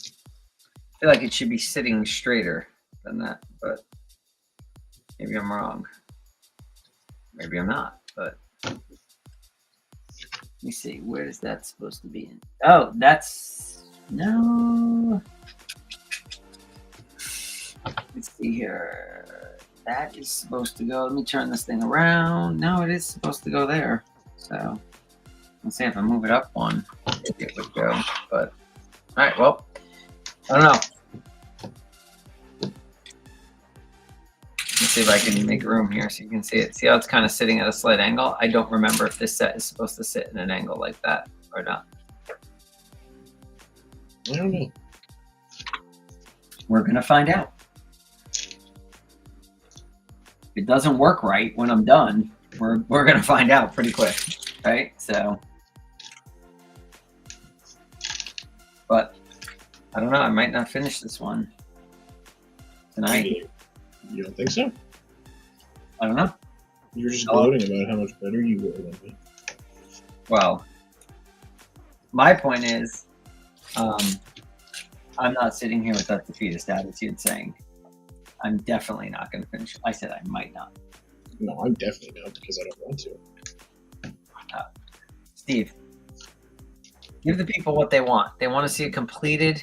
feel like it should be sitting straighter than that, but maybe I'm wrong. Maybe I'm not, but let me see. Where is that supposed to be in? Oh, that's no. Let's see here. That is supposed to go. Let me turn this thing around. No, it is supposed to go there. So let's see if I move it up one, maybe it would go. But all right, well, I don't know. Let's see if I can make room here so you can see it. See how it's kind of sitting at a slight angle? I don't remember if this set is supposed to sit in an angle like that or not. I don't know. We're gonna find out. If it doesn't work right when I'm done, we're gonna find out pretty quick, right? So, but I don't know. I might not finish this one tonight. You don't think so? I don't know. You're just gloating about how much better you were than me. Well, my point is, I'm not sitting here with that defeatist attitude saying, I'm definitely not going to finish. I said I might not. No, I'm definitely not because I don't want to. Steve, give the people what they want. They want to see it completed.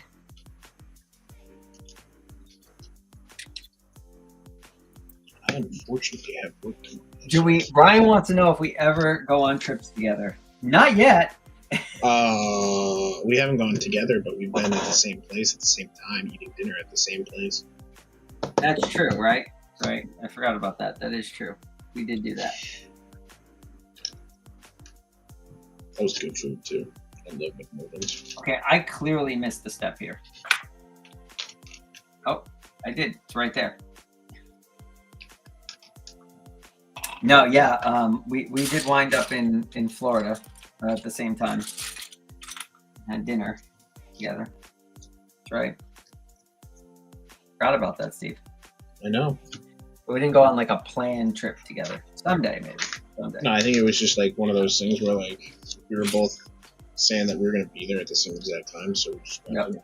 I unfortunately have work tomorrow. Do we? Brian wants to know if we ever go on trips together. Not yet. We haven't gone together, but we've been at the same place at the same time, eating dinner at the same place. That's true, right? Right. I forgot about that. That is true. We did do that. That was good food too. I love McMorgan's. Okay, I clearly missed the step here. Oh, I did. It's right there. No, yeah, we did wind up in Florida at the same time. Had dinner together. That's right. Forgot about that, Steve. I know. But we didn't go on like a planned trip together. Someday, maybe. Someday. No, I think it was just like one of those things where like we were both saying that we were going to be there at the same exact time, so we just went. Yep.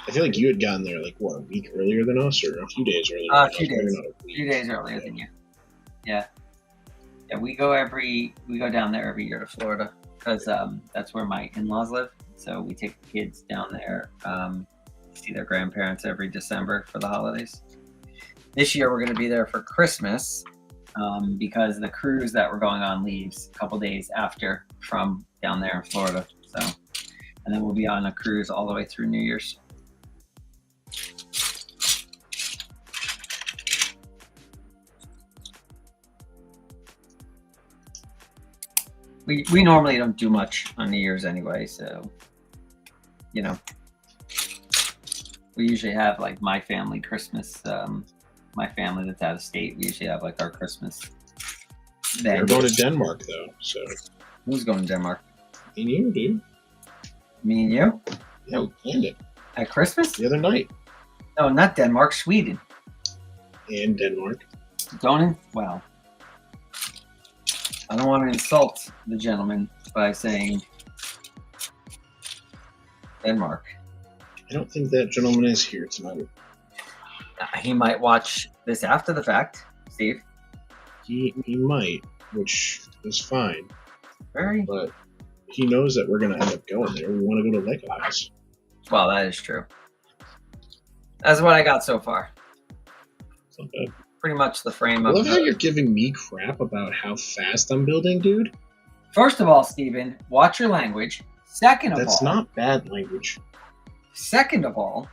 I feel like you had gotten there like what, a week earlier than us, or a few days earlier. A few Maybe days. not a A week. few days earlier than you. Yeah. Yeah, we go down there every year to Florida because that's where my in-laws live. So we take the kids down there, see their grandparents every December for the holidays. This year we're going to be there for Christmas because the cruise that we're going on leaves a couple days after from down there in Florida. So, and then we'll be on a cruise all the way through New Year's. We normally don't do much on New Year's anyway, so you know, we usually have like my family Christmas. My family that's out of state, we usually have like our Christmas. We're going to Denmark though, so who's going to Denmark? Me and you, dude. Me and you? Yeah, we planned it At Christmas? the other night. No, not Denmark, Sweden. And Denmark. Well, I don't want to insult the gentleman by saying Denmark. I don't think that gentleman is here tonight. He might watch this after the fact, Steve. He might, which is fine. Very But he knows that we're going to end up going there. We want to go to Lake House. well. That is true. That's what I got so far. It's not bad. Pretty much the frame I of. love how you're giving me crap about how fast I'm building, dude. First of all, Steven, watch your language. Second of all, That's not bad language. Second of all,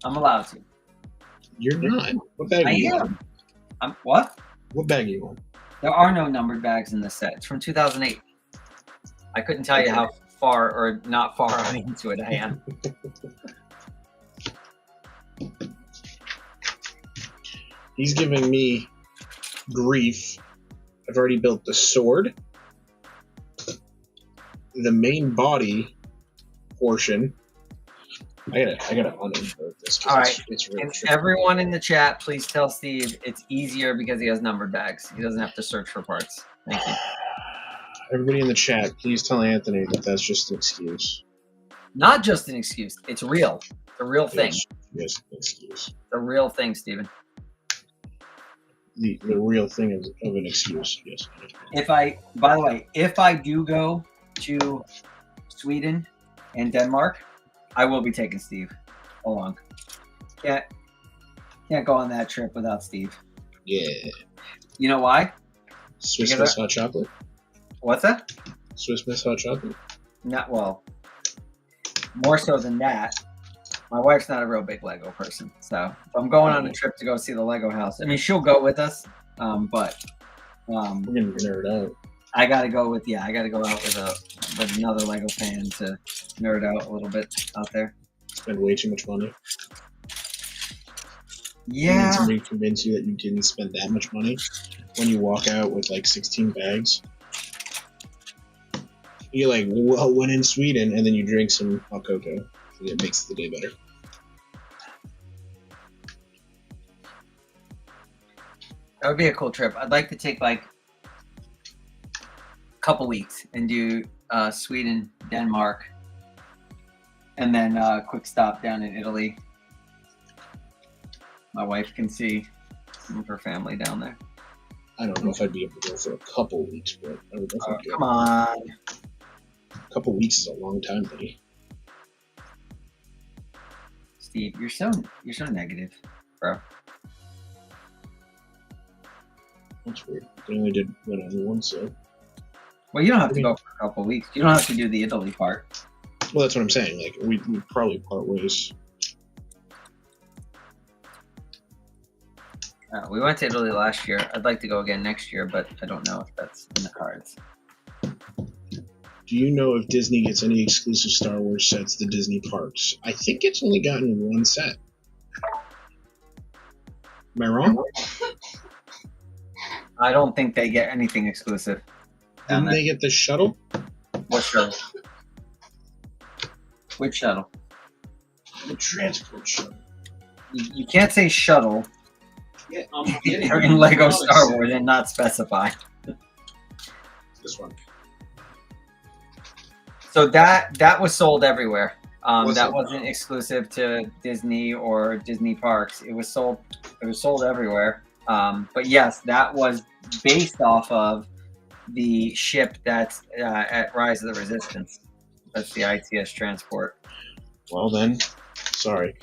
I'm allowed to. You're not. What bag I are you am. on? What? What bag are you on? There are no numbered bags in this set. It's from 2008. I couldn't tell you how far or not far into it I am. He's giving me grief. I've already built the sword, the main body portion. I gotta uninvert this. All right. It's really And tricky. everyone in the chat, please tell Steve it's easier because he has numbered bags. He doesn't have to search for parts. Thank you. Everybody in the chat, please tell Anthony that that's just an excuse. Not just an excuse. It's real. It's a real thing. Yes, an excuse. It's a real thing, Steven. The real thing of an excuse. Yes. By the way, if I do go to Sweden and Denmark, I will be taking Steve along. Can't go on that trip without Steve. Yeah. You know why? Swiss Because Miss hot chocolate. What's that? Swiss Miss hot chocolate. Not well. More so than that. My wife's not a real big Lego person, so if I'm going on a trip to go see the Lego house, I mean she'll go with us, but We're gonna nerd out. I gotta go out with another Lego fan to nerd out a little bit out there. Spend way too much money. Yeah. You need to convince you that you didn't spend that much money when you walk out with like 16 bags. You're like, well, when in Sweden, and then you drink some hot cocoa, and it makes the day better. That would be a cool trip. I'd like to take like a couple weeks and do Sweden, Denmark, and then a quick stop down in Italy. My wife can see some of her family down there. I don't know if I'd be able to go for a couple weeks, but I would definitely Come on. A couple weeks is a long time, buddy. Steve, you're so negative, bro. That's weird. They only did what only one, so. Well, you don't have to go for a couple weeks. You don't have to do the Italy part. Well, that's what I'm saying. Like, we'd probably part ways. We went to Italy last year. I'd like to go again next year, but I don't know if that's in the cards. Do you know if Disney gets any exclusive Star Wars sets to Disney parks? I think it's only gotten one set. Am I wrong? I don't think they get anything exclusive. Didn't they get the shuttle? What shuttle? Which shuttle? The transport shuttle. You can't say shuttle Yeah, in Lego Star Wars and not specify. This one. So that was sold everywhere. Was That it? wasn't exclusive to Disney or Disney parks. It was sold everywhere. But yes, that was based off of the ship that's at Rise of the Resistance. That's the ITS transport. Well then, sorry.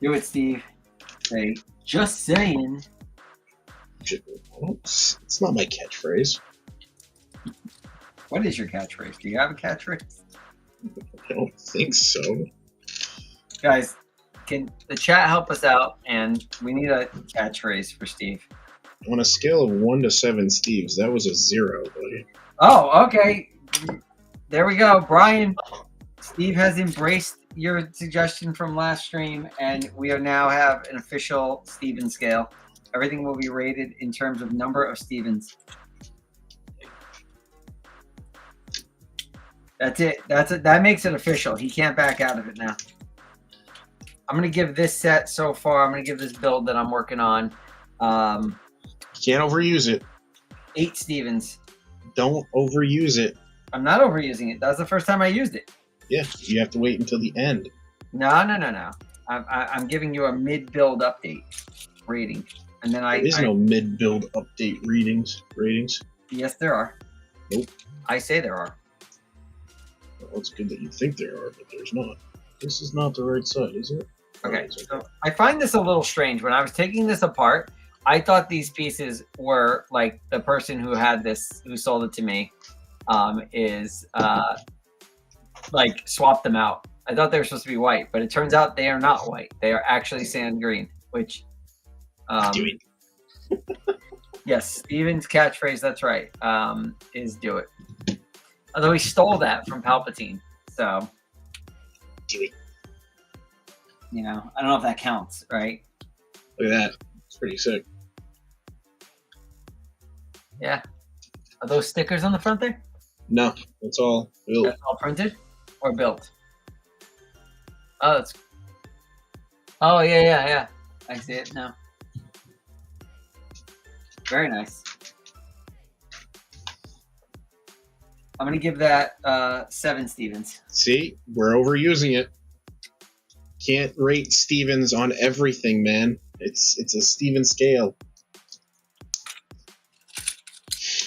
Do it, Steve. Say, just saying. It's not my catchphrase. What is your catchphrase? Do you have a catchphrase? I don't think so. Guys, can the chat help us out? And we need a catchphrase for Steve. On a scale of 1 to 7 Steves, that was a 0, buddy. Oh, okay. There we go. Brian, Steve has embraced your suggestion from last stream, and we are now have an official Steven scale. Everything will be rated in terms of number of Stevens. That's it. That's it. That makes it official. He can't back out of it now. I'm going to give this set so far, I'm going to give this build that I'm working on Can't overuse it. 8 Stevens. Don't overuse it. I'm not overusing it. That was the first time I used it. Yeah, you have to wait until the end. No. I'm giving you a mid-build update rating. And then There is no mid-build update ratings. Yes, there are. Nope. I say there are. Well, it's good that you think there are, but there's not. This is not the right side, is it? Okay, so I find this a little strange. When I was taking this apart, I thought these pieces were like the person who had this, who sold it to me, like swapped them out. I thought they were supposed to be white, but it turns out they are not white. They are actually sand green, which, Do it. yes, Steven's catchphrase, that's right, is do it. Although he stole that from Palpatine, so. Do it. You know, I don't know if that counts, right? Look at that. It's pretty sick. Yeah. Are those stickers on the front there? No, that's all. Built. That's all printed or built? Oh, it's. Oh, yeah. I see it now. Very nice. I'm going to give that 7 Stevens. See, we're overusing it. Can't rate Stevens on everything, man. It's a Steven scale.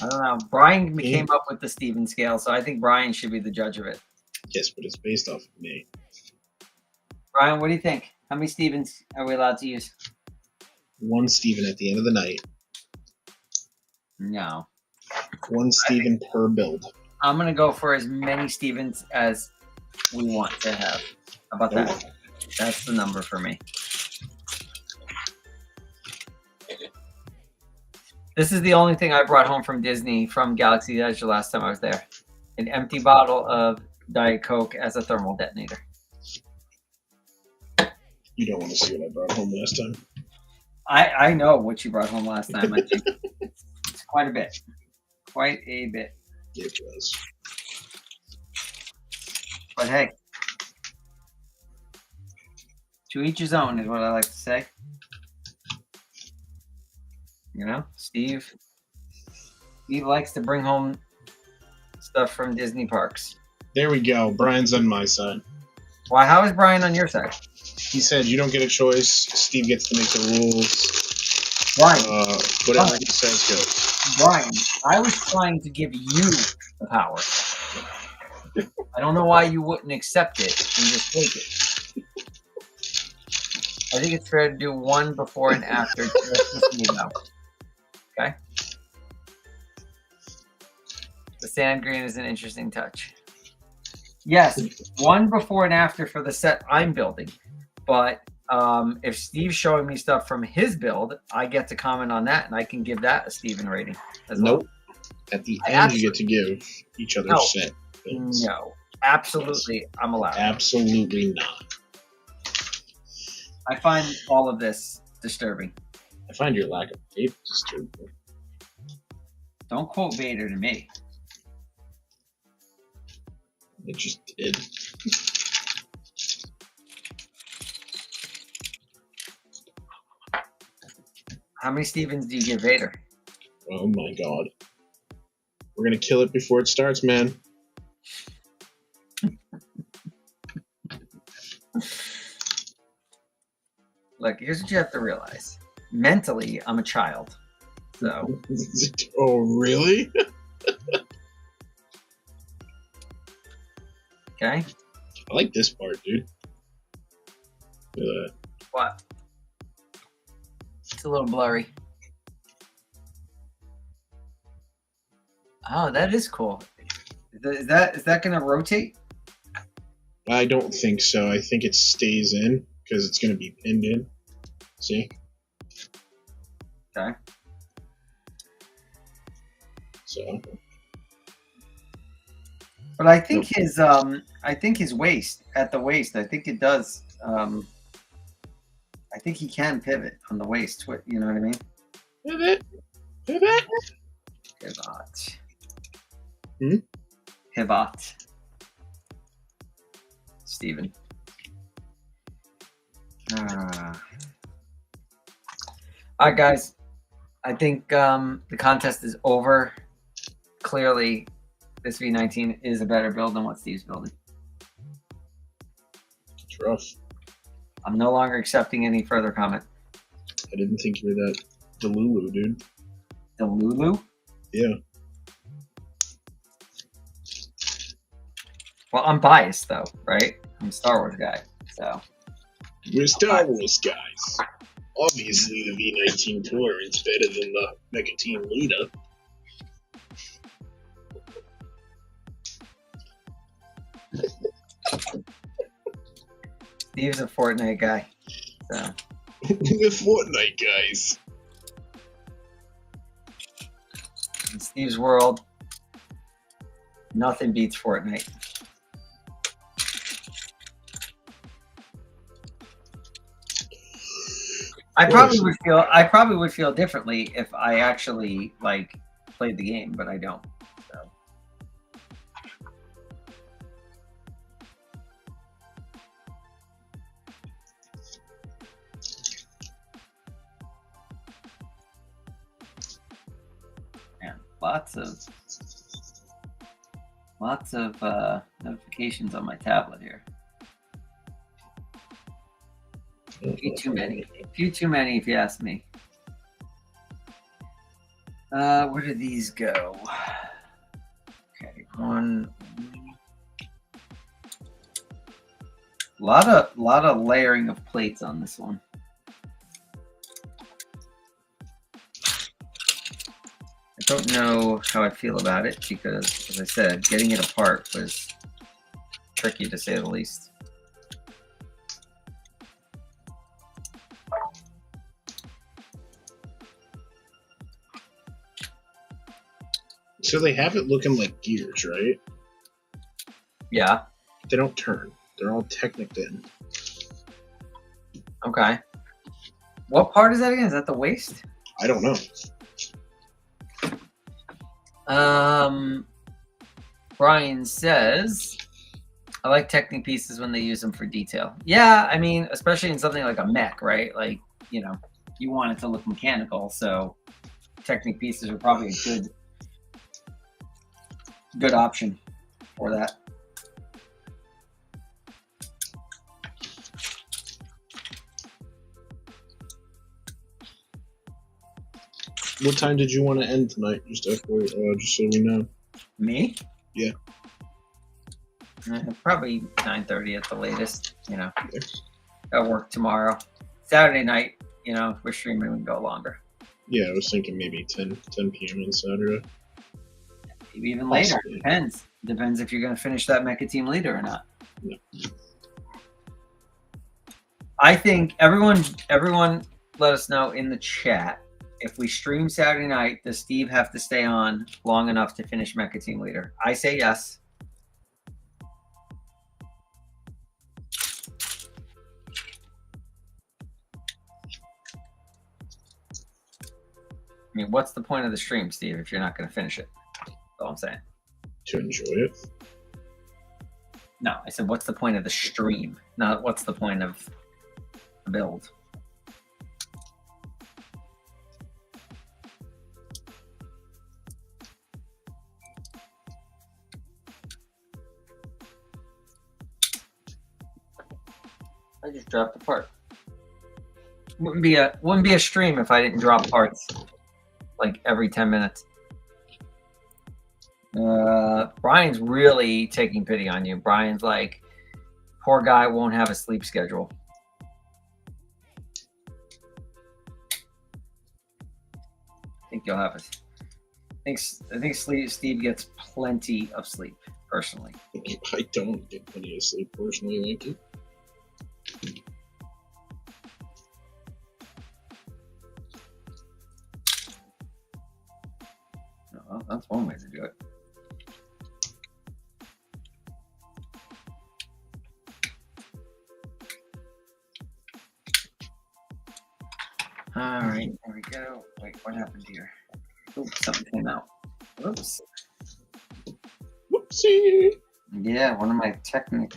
I don't know. Brian came up with the Steven scale, so I think Brian should be the judge of it. Yes, but it's based off of me. Brian, what do you think? How many Stevens are we allowed to use? 1 Steven at the end of the night. No. 1 Steven per build. I'm going to go for as many Stevens as we want to have. How about that? That's the number for me. This is the only thing I brought home from Disney from Galaxy's Edge the last time I was there. An empty bottle of Diet Coke as a thermal detonator. You don't want to see what I brought home last time. I know what you brought home last time. I think it's quite a bit. Quite a bit. It was. But hey, to each his own is what I like to say. You know, Steve likes to bring home stuff from Disney parks. There we go. Brian's on my side. Why? How is Brian on your side? He said you don't get a choice. Steve gets to make the rules. Brian. Whatever he says goes. Brian, I was trying to give you the power. I don't know why you wouldn't accept it and just take it. I think it's fair to do 1 before and after. Okay? The sand green is an interesting touch. Yes, 1 before and after for the set I'm building. But if Steve's showing me stuff from his build, I get to comment on that, and I can give that a Steven rating as well. Nope. At the end, you get to give each other set builds. No, absolutely, I'm allowed. Absolutely not. I find all of this disturbing. I find your lack of faith disturbing. Don't quote Vader to me. It just did. How many Stevens do you give Vader? Oh my god. We're gonna kill it before it starts, man. Look, here's what you have to realize. Mentally, I'm a child. So. Oh, really? Okay. I like this part, dude. What? It's a little blurry. Oh, that is cool. Is that going to rotate? I don't think so. I think it stays in because it's going to be pinned in. See? Okay. So. But I think his waist at the waist. I think it does. I think he can pivot on the waist. You know what I mean? Pivot. Pivot. Hmm? Pivot. Steven. All right, guys. I think the contest is over. Clearly, this V-19 is a better build than what Steve's building. It's rough. I'm no longer accepting any further comment. I didn't think you were that Delulu, dude. Delulu? Yeah. Well, I'm biased, though, right? I'm a Star Wars guy, so. We're Star Wars guys. Obviously, the V-19 Torrent's better than the Mecha Team Leader. Steve's a Fortnite guy, so. We're Fortnite guys. In Steve's world, nothing beats Fortnite. I probably would feel differently if I actually like played the game, but I don't. So. Man, lots of notifications on my tablet here. A few too many if you ask me. Where do these go? Okay, one. Lot of layering of plates on this one. I don't know how I feel about it because, as I said, getting it apart was tricky to say the least. So they have it looking like gears, right? Yeah. They don't turn. They're all technicked in. Okay. What part is that again? Is that the waist? I don't know. Brian says, I like Technic pieces when they use them for detail. Yeah, I mean, especially in something like a mech, right? Like, you know, you want it to look mechanical, so Technic pieces are probably a good option for that. What time did you want to end tonight? Just so we know. Me? Yeah. Probably 9:30 at the latest. You know, I'll work tomorrow. Saturday night, you know, if we're streaming, we can go longer. Yeah, I was thinking maybe 10 p.m. on Saturday. Maybe even later. Possibly. Depends if you're going to finish that Mecha Team Leader or not. No. I think everyone let us know in the chat. If we stream Saturday night, does Steve have to stay on long enough to finish Mecha Team Leader? I say yes. I mean, what's the point of the stream, Steve, if you're not going to finish it? That's all I'm saying. To enjoy it. No, I said, what's the point of the stream? Not what's the point of the build. I just dropped the part. Wouldn't be a stream if I didn't drop parts like every 10 minutes. Brian's really taking pity on you. Brian's like, poor guy won't have a sleep schedule. think you'll have it. I think Steve gets plenty of sleep, personally. I don't get plenty of sleep personally, thank you. No, that's one way to do it. All right, there we go. Wait, what happened here? Oops, something came out. Oops. Whoopsie! Yeah, one of my Technic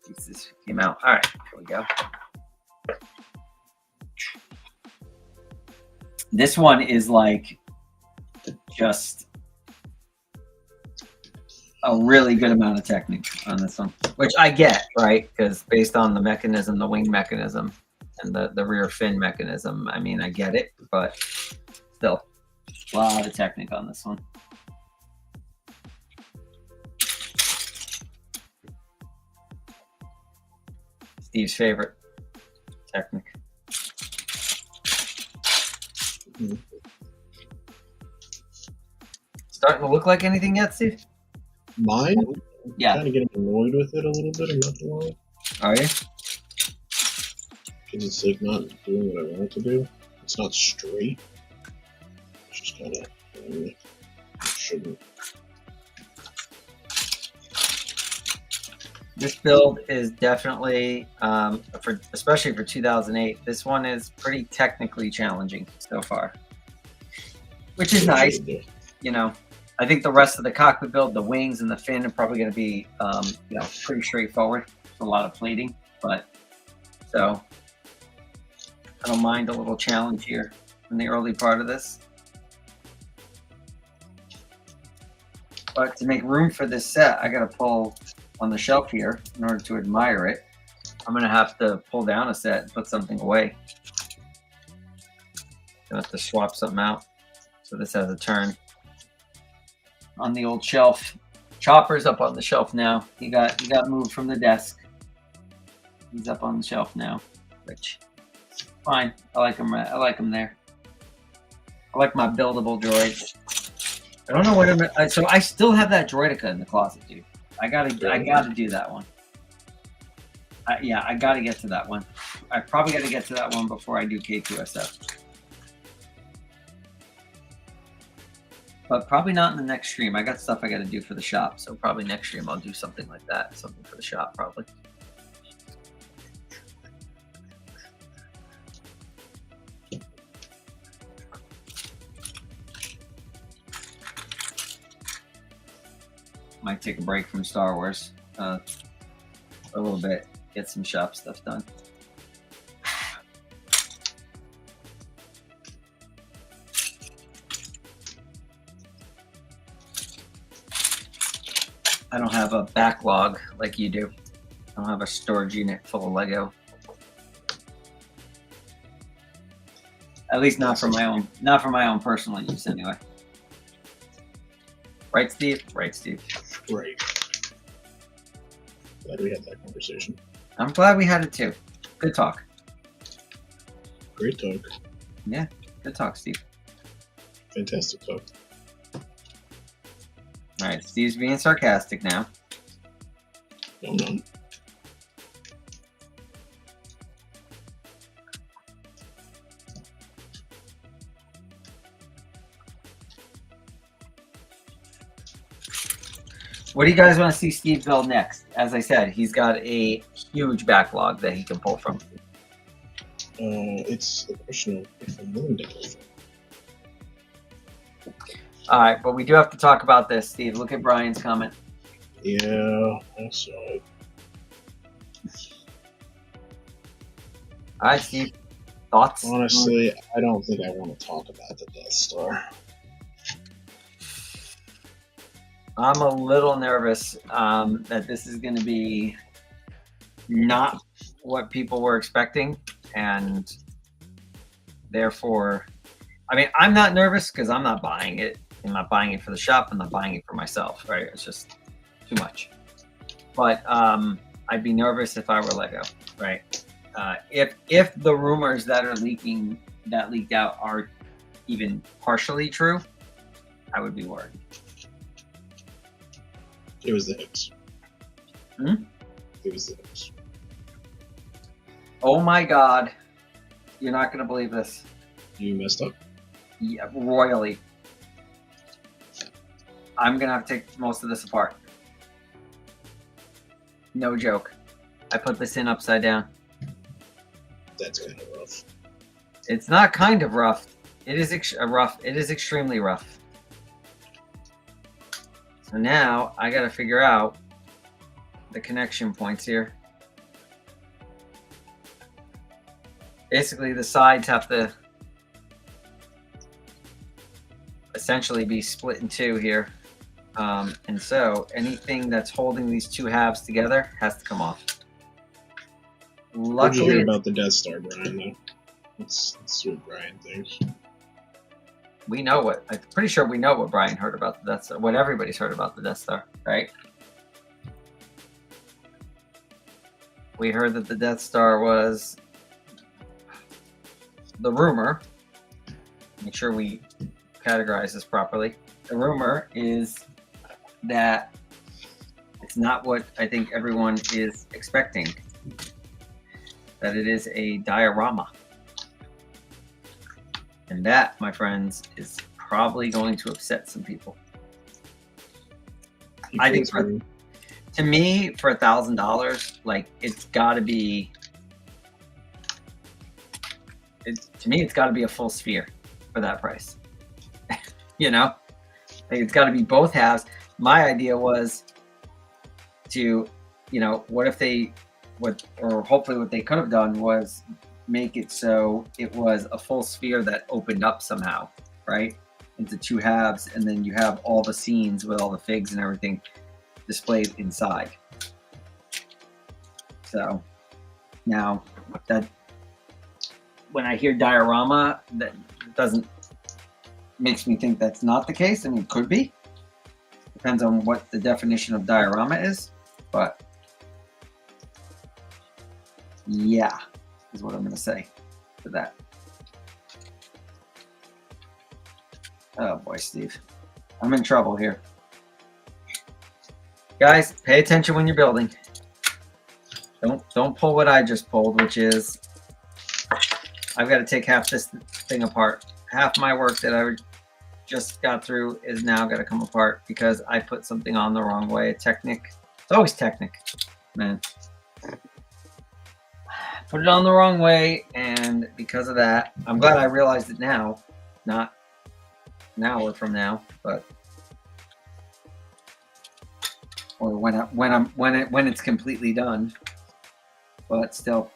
pieces came out. All right, here we go. This one is like just a really good amount of Technic on this one, which I get, right? Because based on the mechanism, the wing mechanism, and the rear fin mechanism, I mean, I get it, but still, a lot of Technic on this one. Steve's favorite, Technic. Starting to look like anything yet, Steve? Mine? Yeah. I'm kind of getting annoyed with it a little bit, I'm not gonna lie. Are you? Because it's like not doing what I want it to do. It's not straight. It's just kind of it shouldn't. This build is definitely, especially for 2008, this one is pretty technically challenging so far, which is nice. You know, I think the rest of the cockpit build, the wings and the fin, are probably going to be, pretty straightforward. A lot of plating, but so I don't mind a little challenge here in the early part of this. But to make room for this set, I got to pull on the shelf here in order to admire it. I'm going to have to pull down a set and put something away. Gonna have to swap something out. So this has a turn on the old shelf. Chopper's up on the shelf now. He got moved from the desk. He's up on the shelf now, which fine. I like him. I like him there. I like my buildable droids. I don't know what so I still have that droidica in the closet, dude. I gotta do that one. Yeah, I gotta get to that one. I probably gotta get to that one before I do K2SF. But probably not in the next stream. I got stuff I gotta do for the shop, so probably next stream I'll do something like that. Something for the shop, probably. Might take a break from Star Wars a little bit, get some shop stuff done. I don't have a backlog like you do. I don't have a storage unit full of Lego. At least not for my own personal use anyway. Right, Steve? Right, Steve. Right. Glad we had that conversation. I'm glad we had it too. Good talk. Great talk. Yeah, good talk, Steve. Fantastic talk. All right, Steve's being sarcastic now. No. What do you guys want to see Steve build next? As I said, he's got a huge backlog that he can pull from. It's a question of if I'm willing to go for it. All right, but we do have to talk about this, Steve. Look at Brian's comment. Yeah, I saw it. All right, Steve. Thoughts? Honestly, I don't think I want to talk about the Death Star. I'm a little nervous that this is going to be not what people were expecting, and therefore, I mean, I'm not nervous because I'm not buying it. I'm not buying it for the shop. I'm not buying it for myself, right? It's just too much. But I'd be nervous if I were Lego, right? If the rumors that are leaking that leaked out are even partially true, I would be worried. It was the Hicks. Hmm? It was the Hicks. Oh my God. You're not going to believe this. You messed up? Yeah, royally. I'm going to have to take most of this apart. No joke. I put this in upside down. That's kind of rough. It's not kind of rough. It is rough. It is extremely rough. So now I got to figure out the connection points here. Basically, the sides have to essentially be split in two here. And so anything that's holding these two halves together has to come off. What did you hear Luckily, about the Death Star, Brian, though? Let's see what Brian thinks. we know what, I'm pretty sure we know what Brian heard about the Death Star, what everybody's heard about the Death Star, right? We heard that the Death Star was the rumor. Make sure we categorize this properly. The rumor is that it's not what I think everyone is expecting. That it is a diorama. And that, my friends, is probably going to upset some people. I think to me, for $1,000, like, it's got to be. To me, it's got to be a full sphere for that price. You know, like, it's got to be both halves. My idea was to, you know, what if they, or hopefully what they could have done was make it so it was a full sphere that opened up somehow, right, into two halves, and then you have all the scenes with all the figs and everything displayed inside. So now that when I hear diorama, that doesn't makes me think that's not the case. I mean, it could be. Depends on what the definition of diorama is, but yeah, is what I'm going to say for that. Oh boy, Steve, I'm in trouble here. Guys, pay attention when you're building. Don't pull what I just pulled, which is I've got to take half this thing apart. Half my work that I just got through is now got to come apart because I put something on the wrong way. Technic. It's always Technic, man. Put it on the wrong way, and because of that, I'm glad I realized it now, not an hour from now, but or when it's completely done. But still,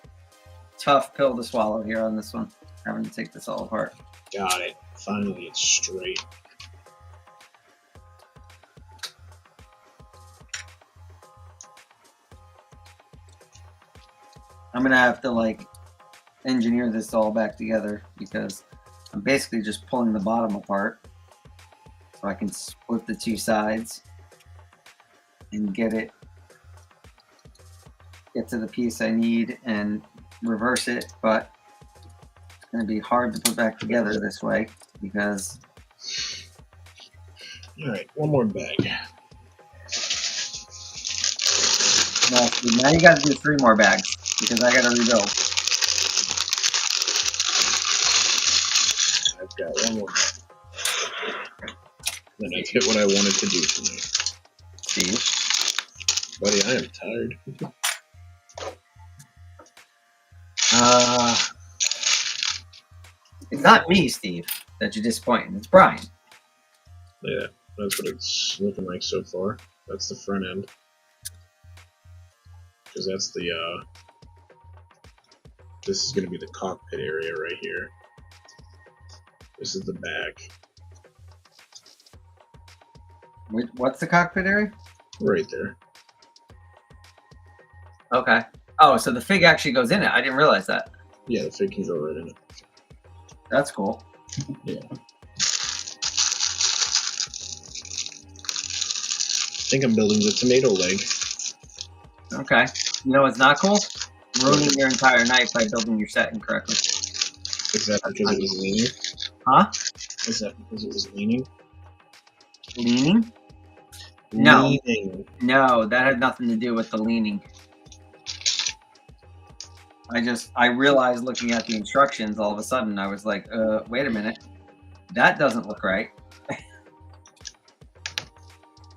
tough pill to swallow here on this one, having to take this all apart. Got it. Finally, it's straight. I'm gonna have to like engineer this all back together because I'm basically just pulling the bottom apart so I can split the two sides and get to the piece I need and reverse it, but it's gonna be hard to put back together this way because. All right, one more bag. Now you got to do 3 more bags because I got to rebuild. I've got one more bag. Then I've hit what I wanted to do tonight. Steve? Buddy, I am tired. It's not me, Steve, that you're disappointing. It's Brian. Yeah, that's what it's looking like so far. That's the front end. Because that's the, this is going to be the cockpit area right here. This is the back. What's the cockpit area? Right there. Okay. Oh, so the fig actually goes in it. I didn't realize that. Yeah, the fig can go right in it. That's cool. Yeah. I think I'm building the tomato leg. Okay. You know what's not cool? Ruining your entire night by building your set incorrectly. Is that because it was leaning? Huh? Is that because it was leaning? Leaning? No. Leaning. No, that had nothing to do with the leaning. I realized looking at the instructions, all of a sudden, I was like, wait a minute. That doesn't look right.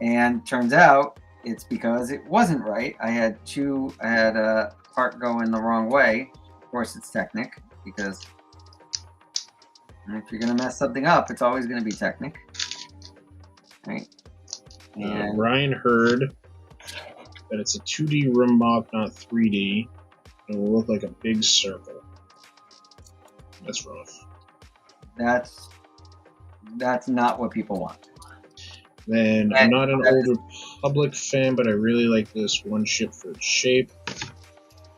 And turns out it's because it wasn't right. I had a part going the wrong way. Of course, it's Technic, because if you're going to mess something up, it's always going to be Technic. Right? And Ryan heard that it's a 2D room mock, not 3D. It will look like a big circle. That's rough. that's not what people want. Then I'm not an Old Republic fan, but I really like this one ship for its shape.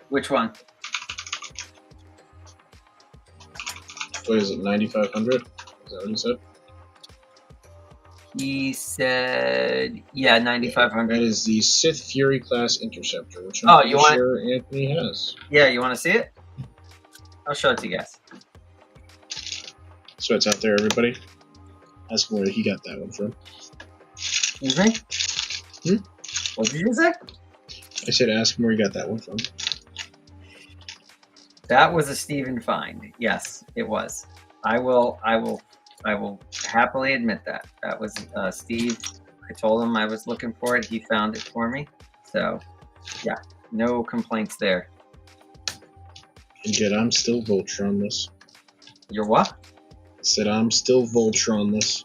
Which one? What is it, 9,500? Is that what he said? He said, yeah, 9,500. That is the Sith Fury class interceptor, which Oh, I'm you pretty want sure Anthony has. Yeah, you want to see it? I'll show it to you guys. So it's out there, everybody. Ask him where he got that one from. Excuse me? What did you say? I said ask him where he got that one from. That was a Steven find. Yes, it was. I will happily admit that. That was Steve. I told him I was looking for it. He found it for me. So, yeah, no complaints there. And yet I'm still Voltron-less. You're what? I said I'm still Voltron-less.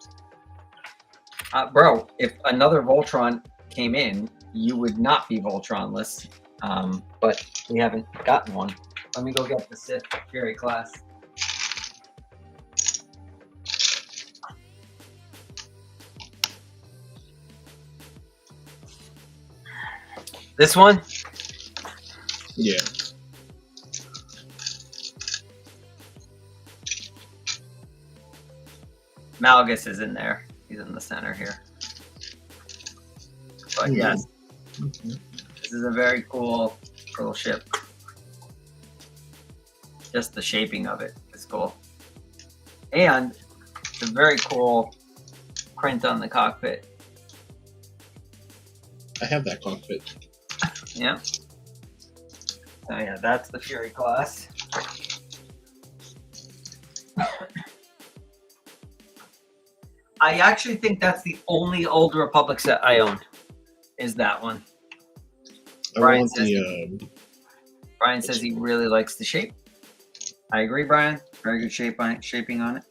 Bro, if another Voltron came in, you would not be Voltronless. But we haven't gotten one. Let me go get the Sith Fury class. This one? Yeah. Malgus is in there. He's in the center here. But yes, this is a very cool ship. Just the shaping of it is cool. And it's a very cool print on the cockpit. I have that cockpit. Yeah. Oh yeah, that's the Fury class. I actually think that's the only Old Republic set I own. Is that one? Brian says he really likes the shape. I agree, Brian. Very good shaping on it.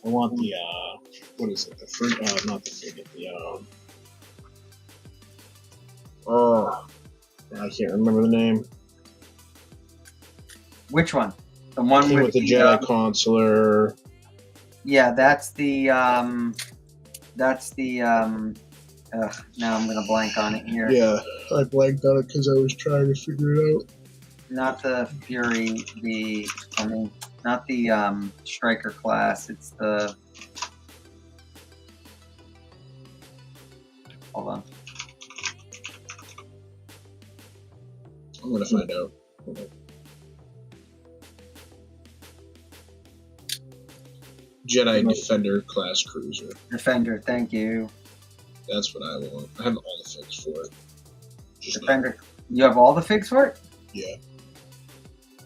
I want the what is it? The not the frigate. I can't remember the name. Which one? The one with the Jedi Consular. Yeah, that's the now I'm gonna blank on it here. Yeah, I blanked on it because I was trying to figure it out. Not the Fury, not the Striker class. It's the. Hold on. I'm gonna find out. Jedi Defender class cruiser. Defender, thank you. That's what I want. I have all the figs for it. Defender. You have all the figs for it? Yeah.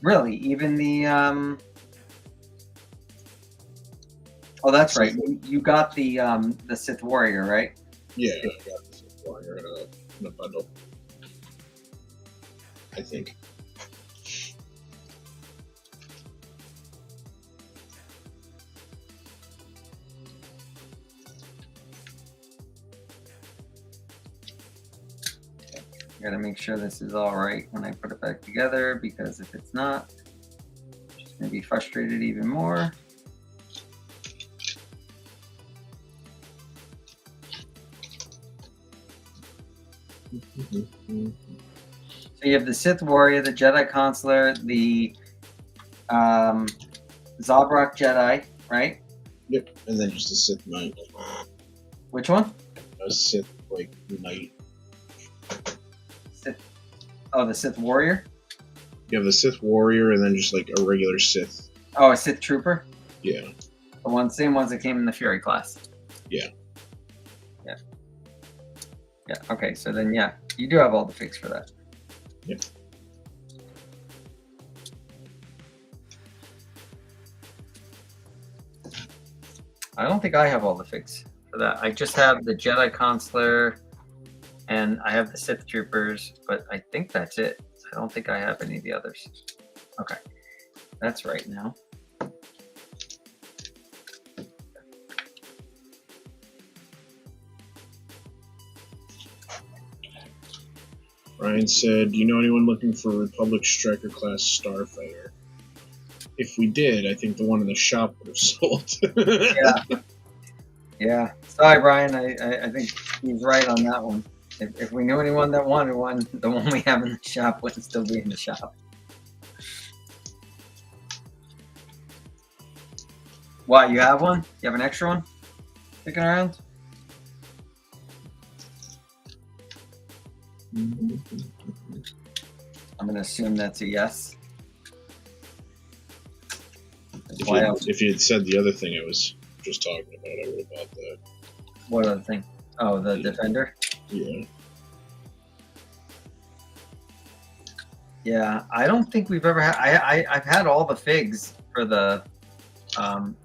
Really? Even the Oh, that's right. You got the Sith Warrior, right? Yeah, I got the Sith Warrior in a bundle. I think. Gotta make sure this is all right when I put it back together, because if it's not, I'm just gonna be frustrated even more. So you have the Sith Warrior, the Jedi Consular, the Zabrak Jedi, right? Yep, and then just a Sith Knight. Which one? A Sith, like, Knight. Oh, the Sith Warrior? You have the Sith Warrior and then just like a regular Sith. Oh, a Sith Trooper? Yeah. The same ones that came in the Fury class. Yeah. Yeah. Yeah, okay, so then yeah, you do have all the figs for that. Yeah. I don't think I have all the figs for that. I just have the Jedi Consular and I have the Sith Troopers, but I think that's it. I don't think I have any of the others. Okay, that's right now. Ryan said, "Do you know anyone looking for a Republic Striker class starfighter? If we did, I think the one in the shop would have sold." Yeah. Yeah. Sorry, Brian. I think he's right on that one. If we knew anyone that wanted one, the one we have in the shop wouldn't still be in the shop. Why, you have one? You have an extra one kicking around? I'm gonna assume that's a yes. If you had said the other thing I was just talking about, I would have bought that. What other thing? Oh, the Defender? Yeah. Yeah, I don't think we've ever had. I've had all the figs for the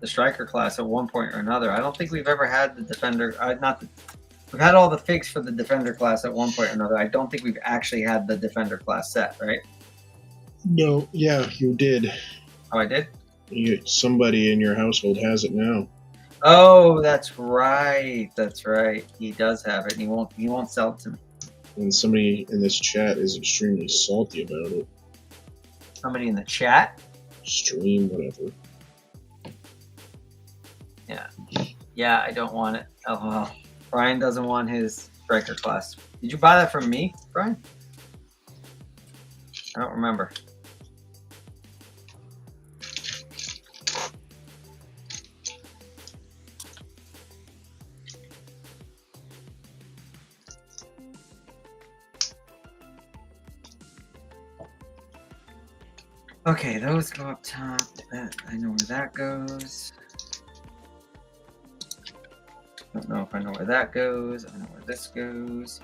Striker class at one point or another. I don't think we've ever had the Defender. We've had all the figs for the Defender class at one point or another. I don't think we've actually had the Defender class set, right? No, yeah, you did. Oh, I did? Somebody in your household has it now. Oh, that's right. That's right. He does have it, and he won't sell it to me. And somebody in this chat is extremely salty about it. Somebody in the chat? Stream, whatever. Yeah. Yeah, I don't want it. LOL. Brian doesn't want his Striker class. Did you buy that from me, Brian? I don't remember. Okay, those go up top. I know where that goes. Don't know if I know where that goes. I know where this goes.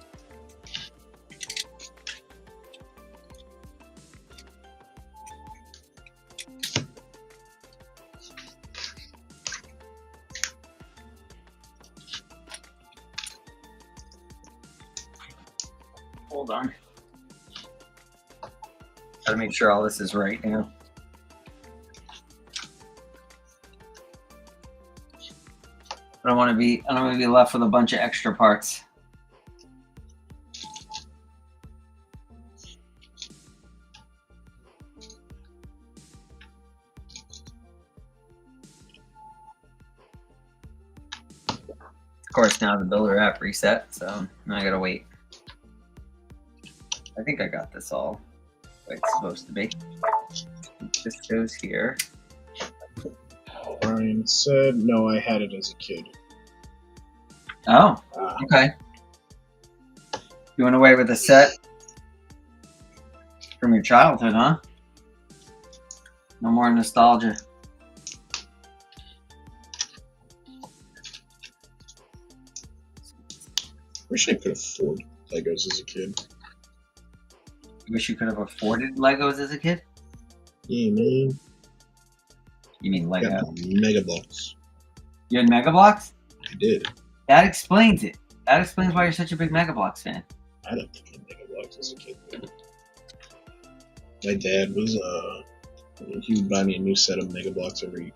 Hold on. Gotta make sure all this is right now. I don't want to be left with a bunch of extra parts. Of course, now the builder app reset, so now I gotta wait. I think I got this all like it's supposed to be. This goes here. Brian said, "No, I had it as a kid." Oh, okay. You went away with a set from your childhood, huh? No more nostalgia. Wish I could afford Legos as a kid. You wish you could have afforded Legos as a kid? Yeah, man. You mean I Lego? got the Mega Blocks. You had Mega Bloks? I did. That explains it. That explains why you're such a big Mega Bloks fan. I had a ton of Mega Blocks as a kid. My dad was he would buy me a new set of Mega Blocks every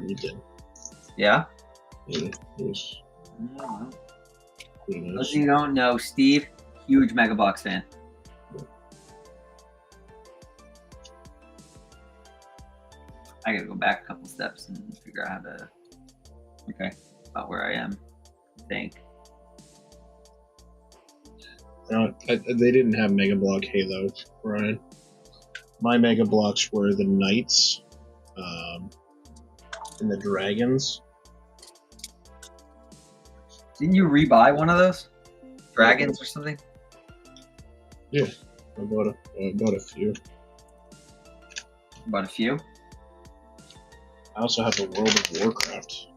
weekend. Yeah? Yeah, it was Oh, pretty those nice. of you who don't know, Steve, huge Mega Bloks fan. I gotta go back a couple steps and figure out how to. Okay, about where I am. I think. They didn't have Mega Block Halo, Ryan. My Mega Blocks were the Knights, and the Dragons. Didn't you rebuy one of those? Dragons or something? Yeah, I bought a few. But a few. I also have the World of Warcraft.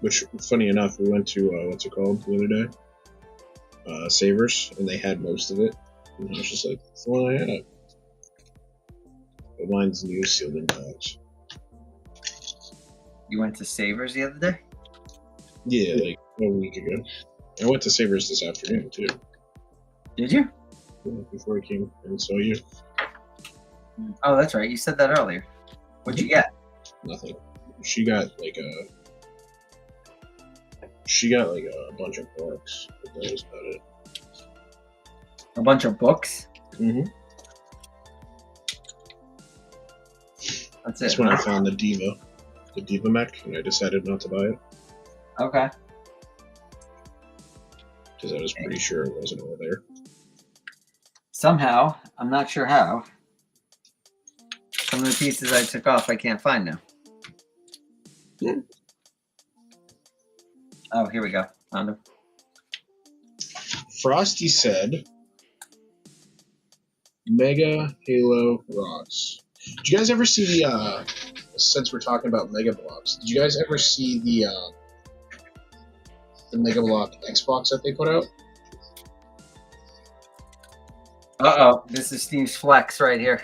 Which, funny enough, we went to, what's it called the other day? Savers, and they had most of it. And I was just like, that's the one I had. But mine's new, sealed in box. You went to Savers the other day? Yeah, like a week ago. I went to Savers this afternoon, too. Did you? Yeah, before I came and saw you. Oh, that's right. You said that earlier. What'd you get? Nothing. She got like a bunch of books. But that was about it. A bunch of books? Mm-hmm. That's That's it. when I Huh? found the Diva mech, and I decided not to buy it Okay. because I was pretty sure it wasn't over there. Somehow, I'm not sure how, some of the pieces I took off I can't find now. Hmm. Oh, here we go. Found them. Frosty said, "Mega Halo rocks." Did you guys ever see the? Since we're talking about Mega Blocks, did you guys ever see the Mega Block Xbox that they put out? Uh-oh. This is Steve's flex right here.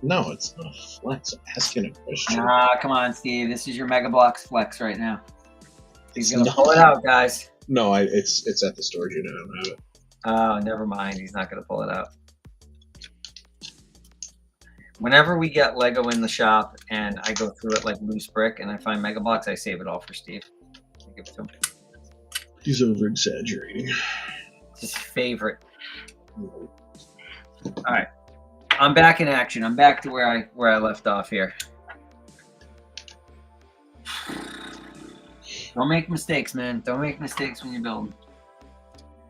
No, it's not a flex. I'm asking a question. Ah, come on, Steve. This is your Mega Blocks flex right now. He's going to No. pull it out, guys. No, it's at the storage unit. I don't have it. Oh, never mind. He's not going to pull it out. Whenever we get Lego in the shop and I go through it like loose brick and I find Mega Blocks, I save it all for Steve. I give it to him. He's over exaggerating. It's his favorite. All right, I'm back in action. I'm back to where I left off here. Don't make mistakes, man. Don't make mistakes when you build.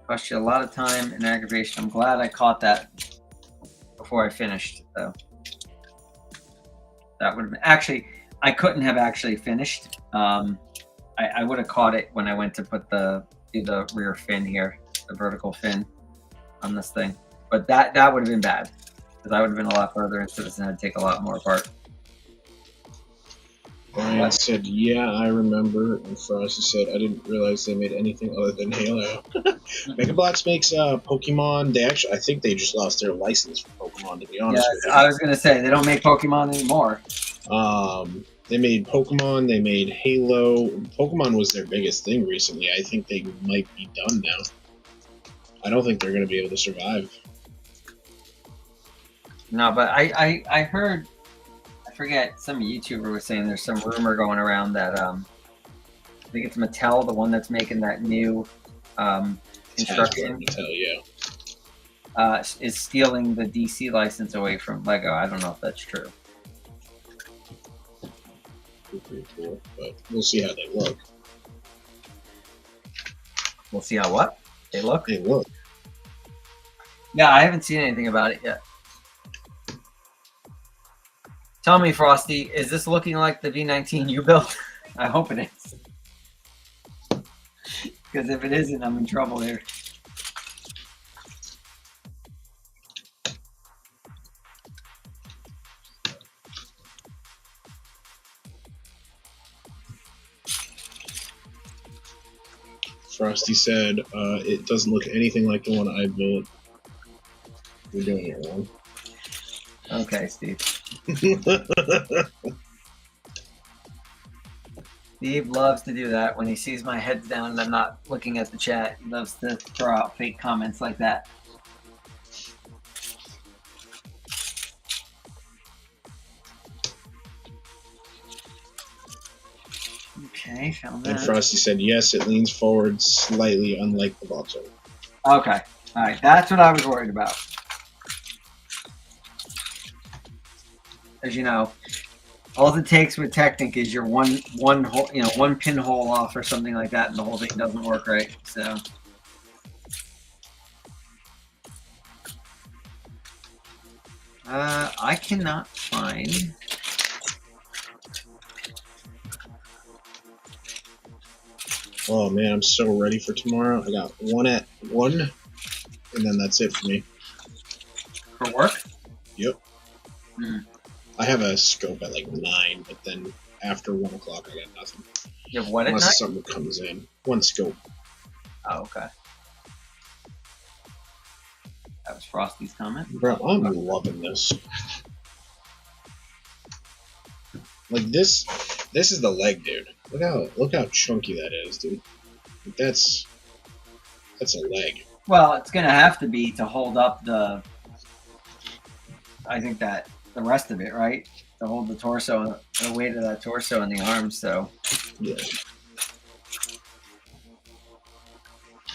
Cost you a lot of time and aggravation. I'm glad I caught that before I finished, though. That would have been, actually, I couldn't have actually finished. I would have caught it when I went to put the rear fin here, the vertical fin on this thing. But that would have been bad because I would have been a lot further into this and I'd take a lot more apart. Brian said, "Yeah, I remember." And Frosty said, "I didn't realize they made anything other than Halo." Mega Blocks makes Pokemon. I think they just lost their license for Pokemon. To be honest with you. I was gonna say they don't make Pokemon anymore. They made Pokemon. They made Halo. Pokemon was their biggest thing recently. I think they might be done now. I don't think they're going to be able to survive. No, but I heard, I forget, some YouTuber was saying there's some rumor going around that I think it's Mattel, the one that's making that new construction, Mattel, yeah. is stealing the DC license away from Lego. I don't know if that's true. Pretty cool, but we'll see how they look. We'll see how what they look. They look. Yeah, I haven't seen anything about it yet. Tell me, Frosty, is this looking like the V-19 you built? I hope it is. Because if it isn't, I'm in trouble here. Frosty said, "It doesn't look anything like the one I built." We're doing it wrong. Okay, Steve. Steve loves to do that when he sees my head's down and I'm not looking at the chat. He loves to throw out fake comments like that. Okay, found that. And Frosty said, "Yes, it leans forward slightly, unlike the box art." Okay, all right, that's what I was worried about. As you know, all it takes with Technic is your one hole, one pinhole off or something like that, and the whole thing doesn't work right. So, I cannot find. Oh man, I'm so ready for tomorrow. I got one at 1, and then that's it for me. For work? Yep. Hmm. I have a scope at like 9, but then after 1 o'clock I got nothing. You have what at night? Unless something comes in. 1 scope. Oh, okay. That was Frosty's comment. Bro, I'm loving this. Like this is the leg, dude. Look how chunky that is, dude. Like that's a leg. Well, it's gonna have to be to hold up the. I think that the rest of it, right? To hold the torso, the weight of that torso and the arms. So Yeah.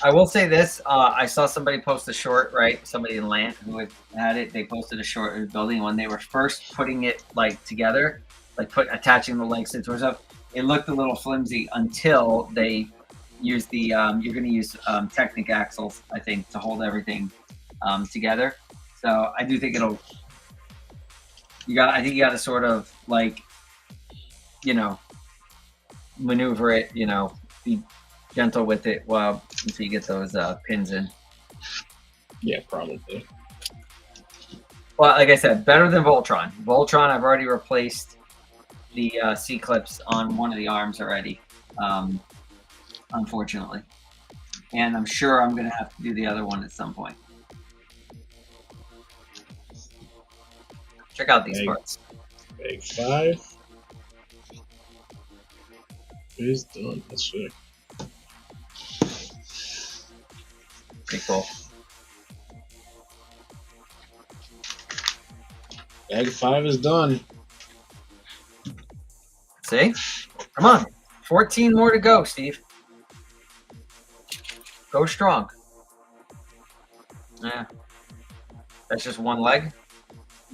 I will say this: I saw somebody post a short, right? Somebody in Lant who had it. They posted a short of building when they were first putting it like together, like attaching the legs to the torso. It looked a little flimsy until they used the. You're going to use Technic axles, I think, to hold everything together. So I do think it'll. I think you got to sort of like, maneuver it. Be gentle with it until you get those pins in. Yeah, probably. Well, like I said, better than Voltron. Voltron, I've already replaced the C-clips on one of the arms already, unfortunately. And I'm sure I'm going to have to do the other one at some point. Check out these parts. Bag 5 is done. That's sick. Pretty cool. Bag 5 is done. See? Come on. 14 more to go, Steve. Go strong. Yeah. That's just one leg?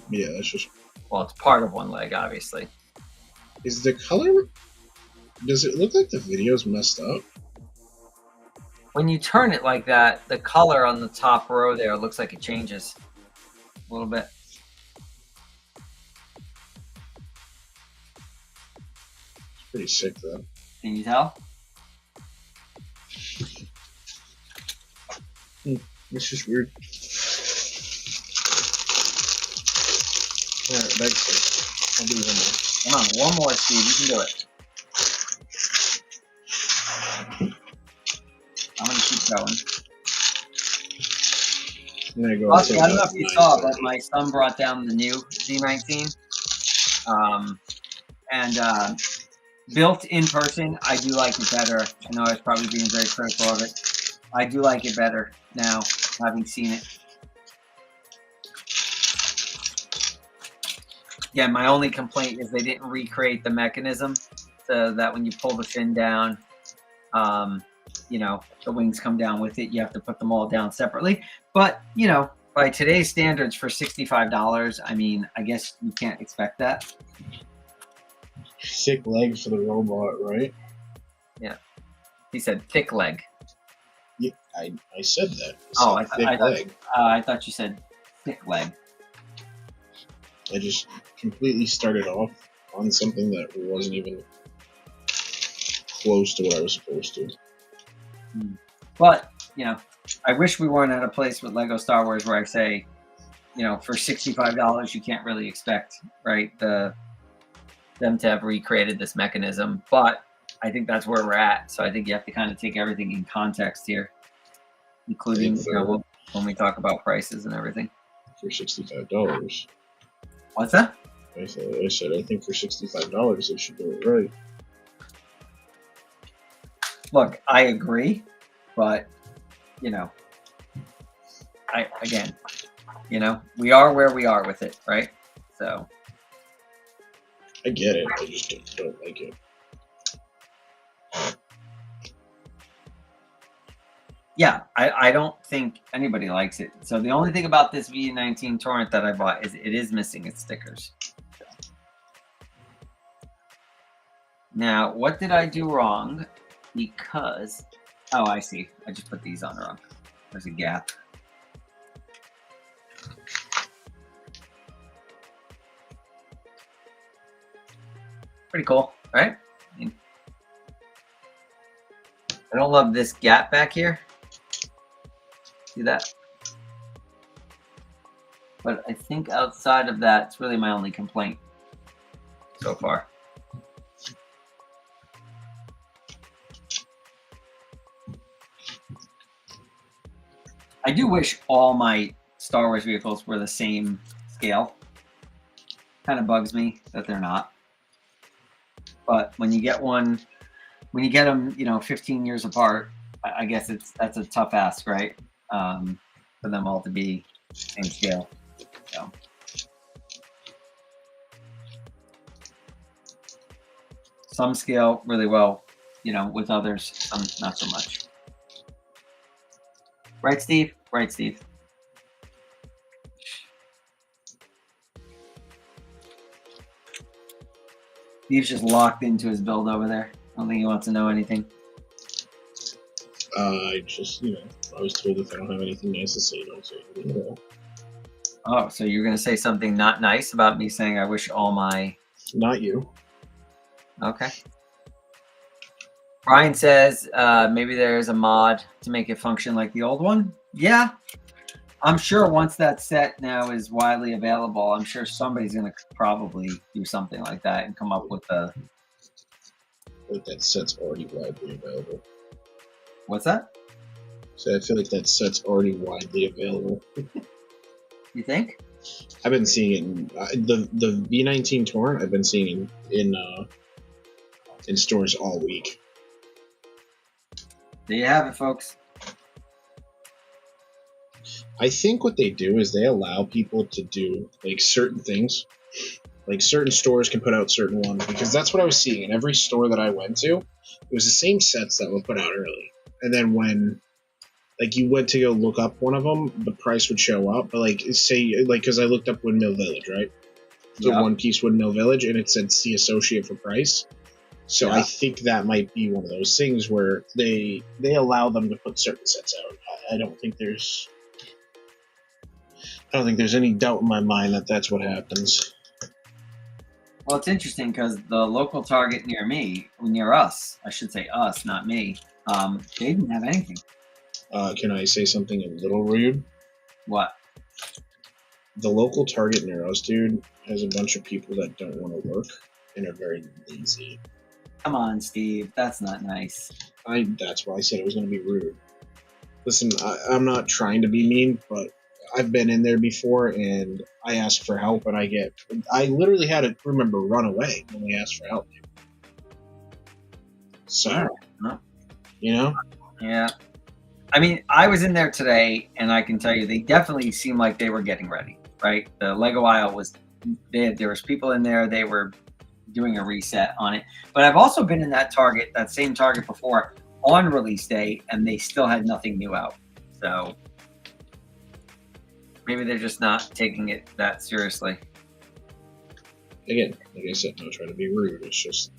Yeah, that's just. Well, it's part of one leg, obviously. Is the color? Does it look like the video's messed up? When you turn it like that, the color on the top row there looks like it changes a little bit. It's pretty sick, though. Can you tell? It's just weird. Yeah, that's it. I'll do one more. Come on, one more, Steve. You can do it. I'm going to keep going. I'm gonna go. Also, I don't know if you saw, but my son brought down the new V-19. And built in person, I do like it better. I know I was probably being very critical of it. I do like it better now, having seen it. Yeah, my only complaint is they didn't recreate the mechanism so that when you pull the fin down, the wings come down with it. You have to put them all down separately. But, by today's standards for $65, I mean, I guess you can't expect that. Sick leg for the robot, right? Yeah. He said thick leg. Yeah, I said that. I thought you said thick leg. I just completely started off on something that wasn't even close to what I was supposed to. But, I wish we weren't at a place with Lego Star Wars where I say, for $65, you can't really expect, right, them to have recreated this mechanism. But I think that's where we're at. So I think you have to kind of take everything in context here, including when we talk about prices and everything. For $65. What's that? I said I think for $65 they should do it right. Look, I agree, but we are where we are with it, right? So I get it. I just don't like it. Yeah, I don't think anybody likes it. So the only thing about this V-19 Torrent that I bought is it is missing its stickers. Now, what did I do wrong? Because, oh, I see. I just put these on wrong. There's a gap. Pretty cool, right? I don't love this gap back here. See that? But I think outside of that, it's really my only complaint so far. I do wish all my Star Wars vehicles were the same scale. Kind of bugs me that they're not. But when you get one, when you get them, 15 years apart, I guess that's a tough ask, right? For them all to be same scale. So. Some scale really well, with others, some not so much. Right, Steve? Right, Steve. Steve's just locked into his build over there. I don't think he wants to know anything. I just, I was told if I don't have anything nice to say, don't say anything at all. Oh, so you're going to say something not nice about me saying I wish all my... Not you. Okay. Brian says maybe there's a mod to make it function like the old one. Yeah. I'm sure once that set now is widely available, I'm sure somebody's going to probably do something like that and come up with a... Like that set's already widely available. What's that? So I feel like that set's already widely available. You think? I've been seeing it in the V-19 Torrent. I've been seeing in stores all week. There you have it, folks. I think what they do is they allow people to do like certain things. Like certain stores can put out certain ones, because that's what I was seeing in every store that I went to. It was the same sets that were put out early, and then when like you went to go look up one of them, the price would show up. But like say because I looked up Windmill Village, right? So Yeah. One Piece Windmill Village, and it said see associate for price. So Yeah. I think that might be one of those things where they allow them to put certain sets out. I don't think there's any doubt in my mind that that's what happens. Well, it's interesting because the local Target near us, I should say us, not me, they didn't have anything. Can I say something a little rude? What? The local Target near us, dude, has a bunch of people that don't want to work and are very lazy. Come on, Steve. That's not nice. That's why I said it was going to be rude. Listen, I'm not trying to be mean, but I've been in there before, and I asked for help, and I literally had a crew member run away when we asked for help. So, Yeah. I mean, I was in there today, and I can tell you, they definitely seemed like they were getting ready, right? The Lego aisle there was people in there, they were doing a reset on it. But I've also been in that same Target before on release day, and they still had nothing new out. So maybe they're just not taking it that seriously. Again, like I said, I'm not trying to be rude. It's just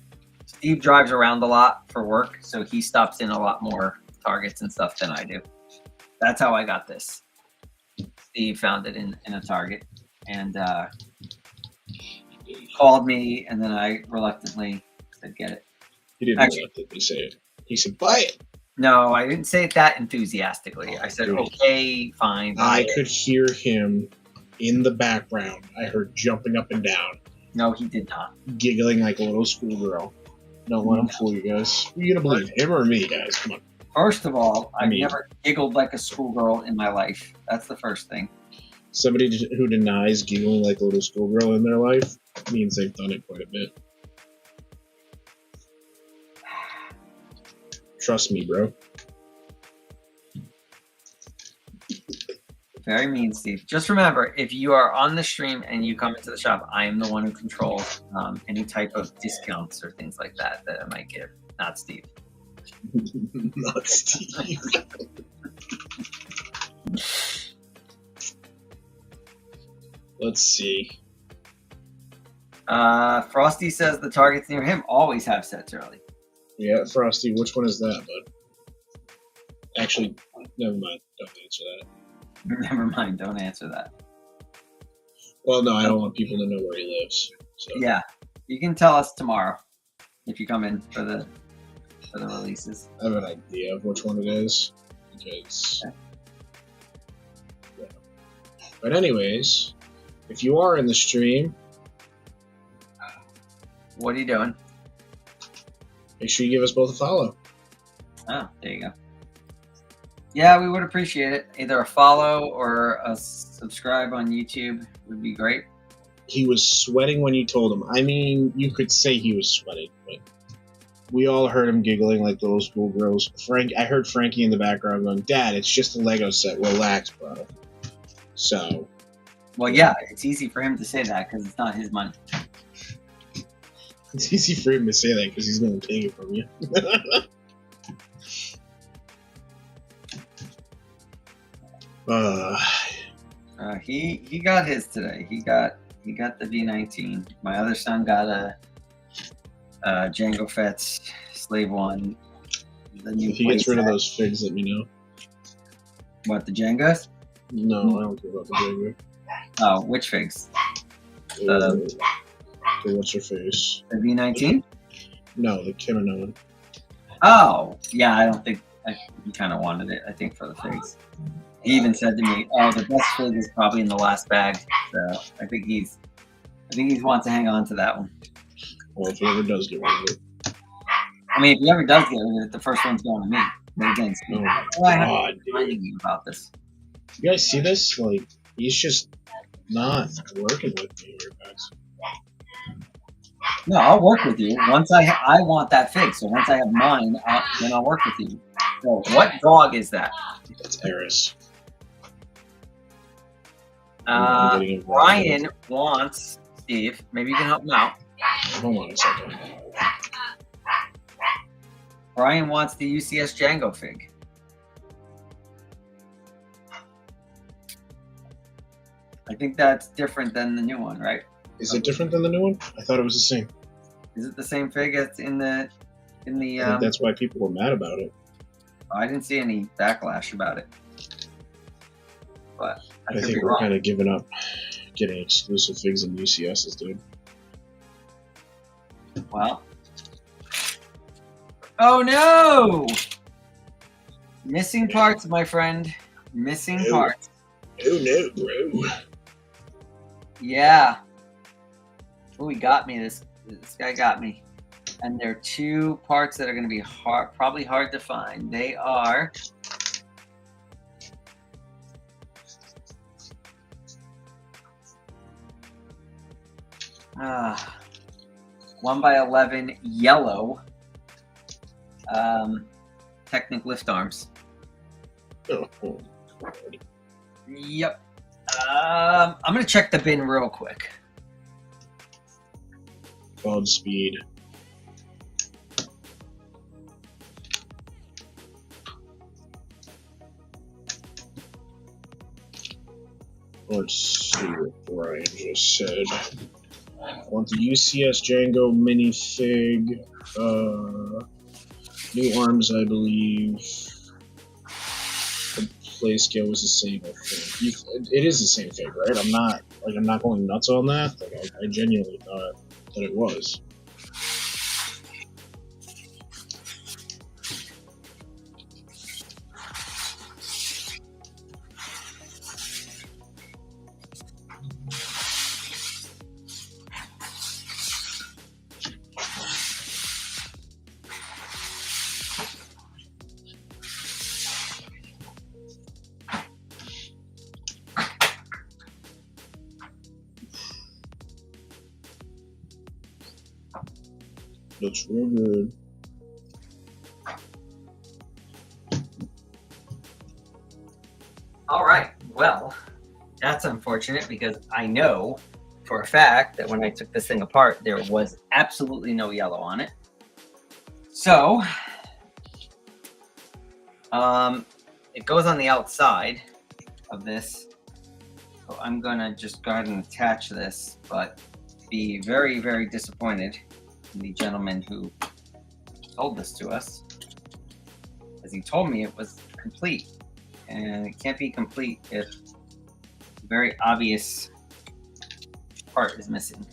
Steve drives around a lot for work, so he stops in a lot more Targets and stuff than I do. That's how I got this. Steve found it in a Target and called me, and then I reluctantly said, get it. He didn't reluctantly say it. He said, buy it. No, I didn't say it that enthusiastically. I said, okay, fine. I could hear him in the background. I heard jumping up and down. No, he did not. Giggling like a little schoolgirl. Don't let him fool you guys. Are you going to believe him or me, guys? Come on. First of all, I've never giggled like a schoolgirl in my life. That's the first thing. Somebody who denies giggling like a little schoolgirl in their life means they've done it quite a bit. Trust me, bro. Very mean, Steve. Just remember, if you are on the stream and you come into the shop, I am the one who controls any type of discounts or things like that I might give. Not Steve. Not Steve. Let's see. Frosty says the Targets near him always have sets early. Yeah, Frosty, which one is that, bud? Actually, never mind. Don't answer that. Never mind. Don't answer that. Well, no, I don't want people to know where he lives. So. Yeah, you can tell us tomorrow if you come in for the releases. I have an idea of which one it is, because. Okay. Yeah. But anyways, if you are in the stream, What are you doing? make sure you give us both a follow. Oh, there you go. Yeah, we would appreciate it. Either a follow or a subscribe on YouTube would be great. He was sweating when you told him. I mean, you could say he was sweating, but we all heard him giggling like little schoolgirls. I heard Frankie in the background going, "Dad, it's just a Lego set. Relax, bro." So, Well, yeah, it's easy for him to say that because it's not his money. it's easy for him to say that because he's going to take it from you. He got his today. He got the V-19. My other son got a Jango Fett's Slave One. The new If he gets rid of playset. those figs, let me know. What, the Jangos? No, I don't care about the burger. Oh, which figs? The what's her face? The V-19? No, the Kimono one. Oh, yeah. I don't think he kind of wanted it. I think for the figs. He even said to me, "Oh, the best fig is probably in the last bag." So I think he wants to hang on to that one. Well, if he ever does get rid of it. I mean, if he ever does get rid of it, the first one's going to me. But again, Oh, I have God, been reminding you about this. You guys see this? Like, he's just not working with me here, guys. No, I'll work with you once I want that fig. So once I have mine, then I'll work with you. So what dog is that? That's Eris. Ryan wants Steve. Maybe you can help him out. Hold on a second. Ryan wants the UCS Django fig. I think that's different than the new one, right? Is it different than the new one? I thought it was the same. Is it the same fig as in the? I think that's why people were mad about it. I didn't see any backlash about it, but I could think be we're wrong. kind of giving up getting exclusive figs in UCSs, dude. Well. Oh no! Missing parts, my friend. Missing Oh. parts. Oh no, bro. Yeah. Oh, he got me. This guy got me. And there are two parts that are going to be probably hard to find. They are. Ah. 1x11 yellow Technic lift arms. Oh. Yep. I'm gonna check the bin real quick. Godspeed. Let's see what Brian just said. I want the UCS Django minifig. New arms, I believe. The play scale was the same, I think. It is the same fig, right? I'm not going nuts on that. Like, I genuinely thought that it was. Looks real good. All right. Well, that's unfortunate because I know for a fact that when I took this thing apart, there was absolutely no yellow on it. So, it goes on the outside of this. So I'm gonna just go ahead and attach this, but be very, very disappointed in the gentleman who told this to us, as he told me it was complete. And it can't be complete if a very obvious part is missing.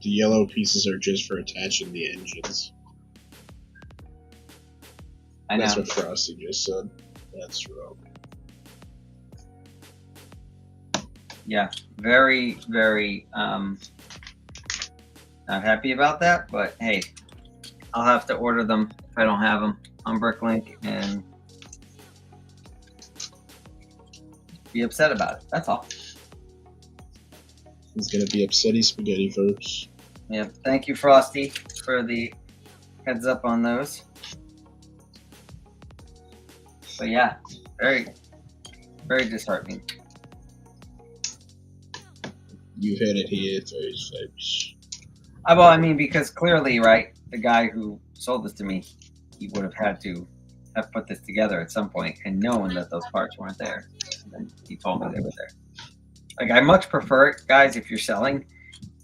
The yellow pieces are just for attaching the engines. I know. That's what Frosty just said. That's wrong. yeah, very, very not happy about that. But hey, I'll have to order them if I don't have them on Bricklink and be upset about it. That's all. He's gonna be upsetty spaghetti, folks. Yeah. Thank you, Frosty, for the heads up on those. But yeah, very, very disheartening. You've had it here, folks. Well, I mean, because clearly, right, the guy who sold this to me, he would have had to have put this together at some point and known that those parts weren't there. And then he told me they were there. Like, I much prefer it, guys, if you're selling,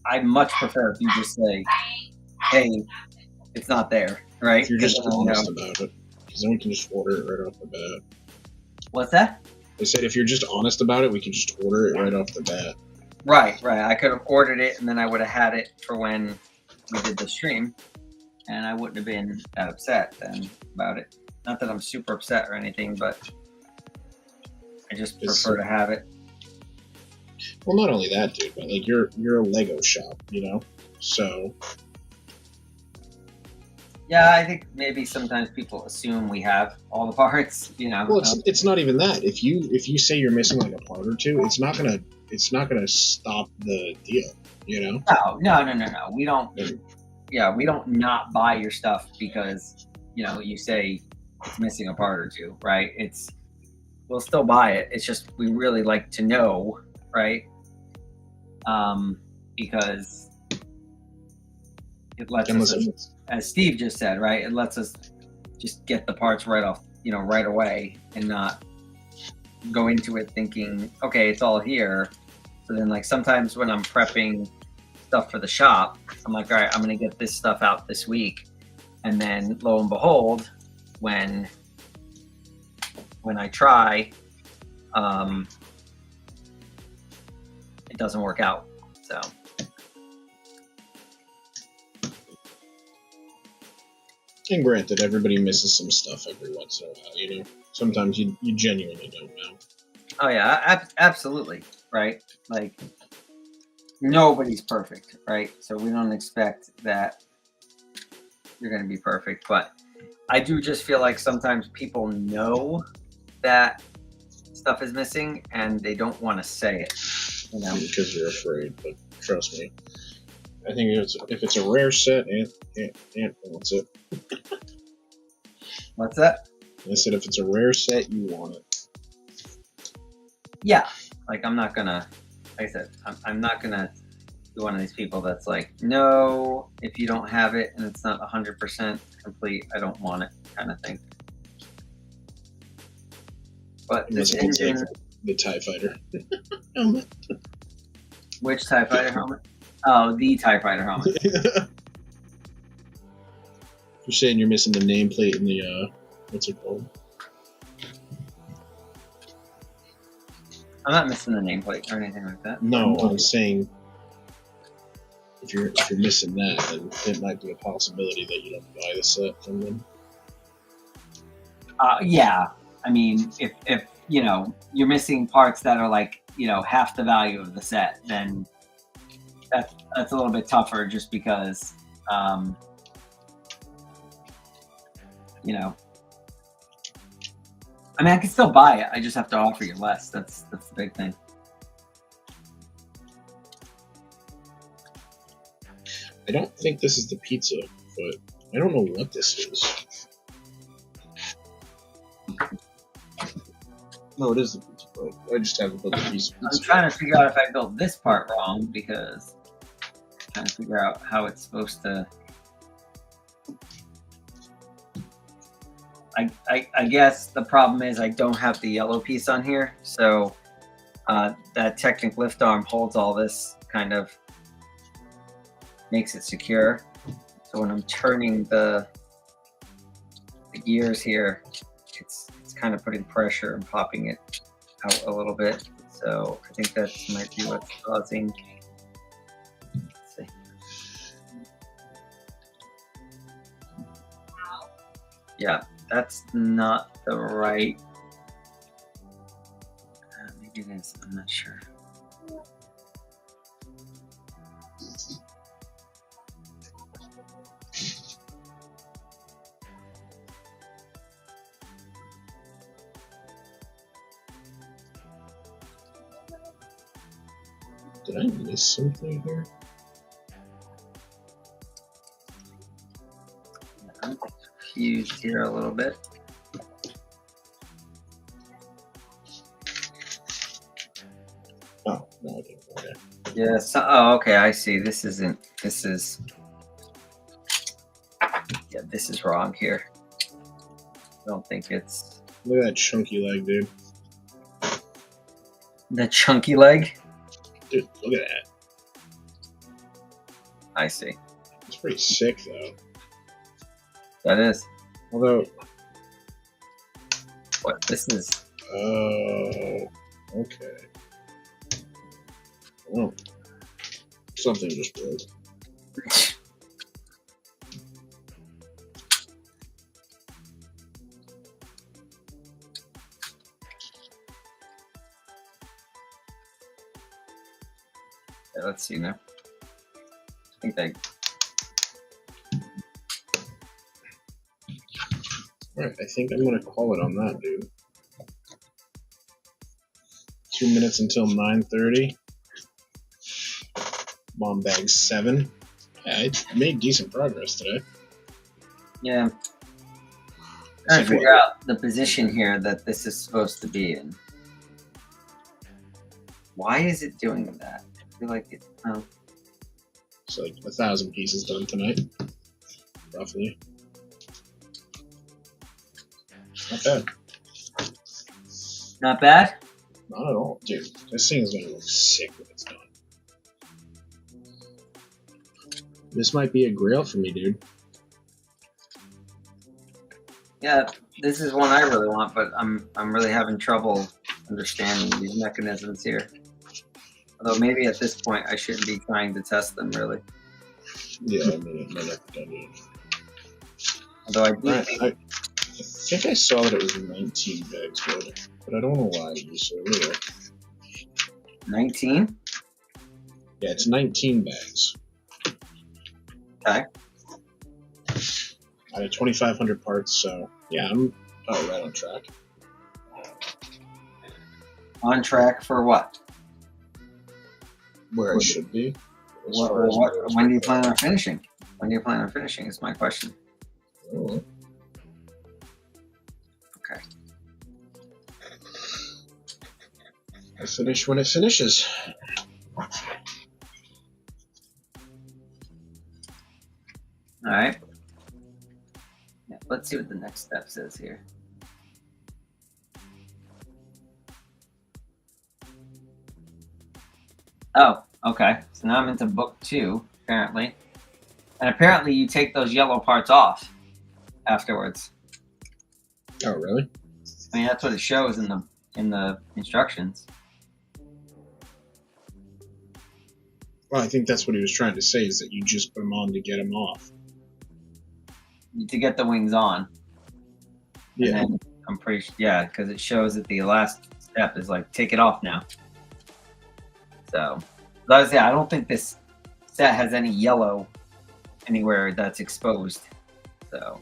I much prefer if you just say, hey, it's not there, right? If you're just honest about it, because then we can just order it right off the bat. What's that? I said if you're just honest about it, we can just order it right off the bat. Right. I could have ordered it, and then I would have had it for when we did the stream, and I wouldn't have been that upset then about it. Not that I'm super upset or anything, but I just prefer to have it. Well, not only that, dude, but like you're a Lego shop, you know, so. Yeah, I think maybe sometimes people assume we have all the parts, you know. Well, it's not even that. If you say you're missing like a part or two, it's not gonna stop the deal, you know. No. We don't. Yeah, we don't not buy your stuff because you say it's missing a part or two, right? We'll still buy it. It's just we really like to know, right? Because it lets us, as Steve just said, right? It lets us just get the parts right off, right away, and not go into it thinking, okay, it's all here. So then, like, sometimes when I'm prepping stuff for the shop, I'm like, all right, I'm gonna get this stuff out this week, and then lo and behold, when I try, it doesn't work out. So. And granted, everybody misses some stuff every once in a while, you know. Sometimes you genuinely don't know. Oh yeah, absolutely, right? Like, nobody's perfect, right? So we don't expect that you're going to be perfect, but I do just feel like sometimes people know that stuff is missing and they don't want to say it, because you're afraid. But trust me, I think if it's a rare set, Ant wants it. What's that? I said if it's a rare set, you want it. Yeah, like I'm not gonna. Like I said, I'm not gonna be one of these people that's like, no, if you don't have it and it's not 100% complete, I don't want it, kind of thing. But this engine, the TIE Fighter helmet. Which TIE Fighter helmet? Oh, the TIE Fighter helmet. You're saying you're missing the nameplate in the what's it called? I'm not missing the nameplate or anything like that. No, I'm saying if you're missing that, then it might be a possibility that you don't buy the set from them. Yeah, I mean, if you're missing parts that are like half the value of the set, then that's a little bit tougher, just because I mean, I can still buy it. I just have to offer you less. That's the big thing. I don't think this is the pizza, but I don't know what this is. No, it is the pizza, but I just haven't built a piece of pizza. I'm trying to figure out if I built this part wrong, because I'm trying to figure out how it's supposed to. I guess the problem is I don't have the yellow piece on here, so that Technic lift arm holds all this, kind of makes it secure. So when I'm turning the gears here, it's kind of putting pressure and popping it out a little bit. So I think that might be what's causing. Let's see. Yeah. That's not the right. Maybe it is. I'm not sure. Did I miss something here? I'm confused here a little bit. Oh, no, I didn't. Okay. Yeah. So, oh, okay. I see. This isn't. This is. Yeah, this is wrong here. I don't think it's Look at that chunky leg, dude. the chunky leg. Dude, look at that. I see. It's pretty sick, though. That is. Although, What this is. oh, okay. Oh, something just broke. Yeah, let's see now. I think they. Alright, I think I'm gonna call it on that, dude. 2 minutes until 9:30. Bomb bag 7. Yeah, I made decent progress today. Yeah. It's Trying like to figure what? out the position here that this is supposed to be in. Why is it doing that? I feel like it's. Oh. It's like 1,000 pieces done tonight, roughly. Not bad. Not bad. Not at all, dude. This thing is gonna look sick when it's done. This might be a grail for me, dude. Yeah, this is one I really want, but I'm really having trouble understanding these mechanisms here. Although maybe at this point I shouldn't be trying to test them really. Yeah, I mean, it might not be done yet. Although I do Alright, think I think I saw that it was 19 bags good, but I don't want to lie to you, so yeah. 19. Yeah, it's 19 bags. Okay. Out of 2,500 parts, so yeah, I'm right on track. On track for what? Where I should be. As What, far as what, where I was when do you prepared. plan on finishing? When do you plan on finishing is my question. Oh. Okay. I finish when it finishes. All right. Yeah, let's see what the next step says here. Oh, okay. So now I'm into book 2, apparently. And apparently you take those yellow parts off afterwards. Oh, really? I mean, that's what it shows in the instructions. Well, I think that's what he was trying to say, is that you just put them on to get them off. To get the wings on. Yeah. And then I'm pretty sure, yeah, because it shows that the last step is like, take it off now. So, yeah, I don't think this set has any yellow anywhere that's exposed. So,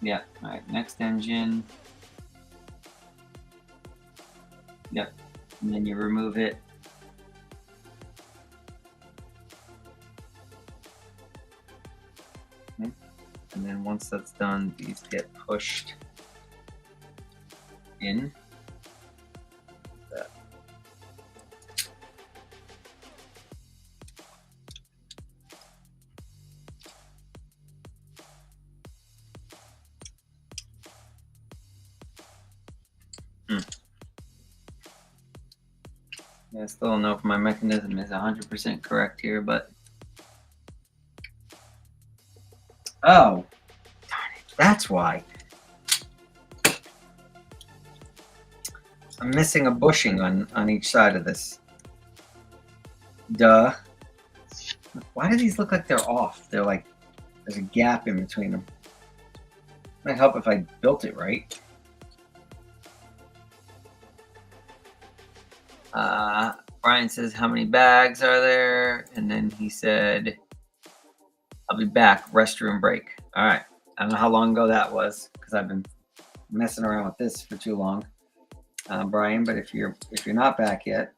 yeah. All right, next engine. Yep. And then you remove it. Okay. And then once that's done, these get pushed in. That. Yeah, I still don't know if my mechanism is 100% correct here, but oh, darn it, that's why. I'm missing a bushing on each side of this. Duh. Why do these look like they're off? They're like, there's a gap in between them. Might help if I built it right. Brian says, how many bags are there? And then he said, I'll be back, restroom break. All right. I don't know how long ago that was because I've been messing around with this for too long, Brian. But if you're not back yet,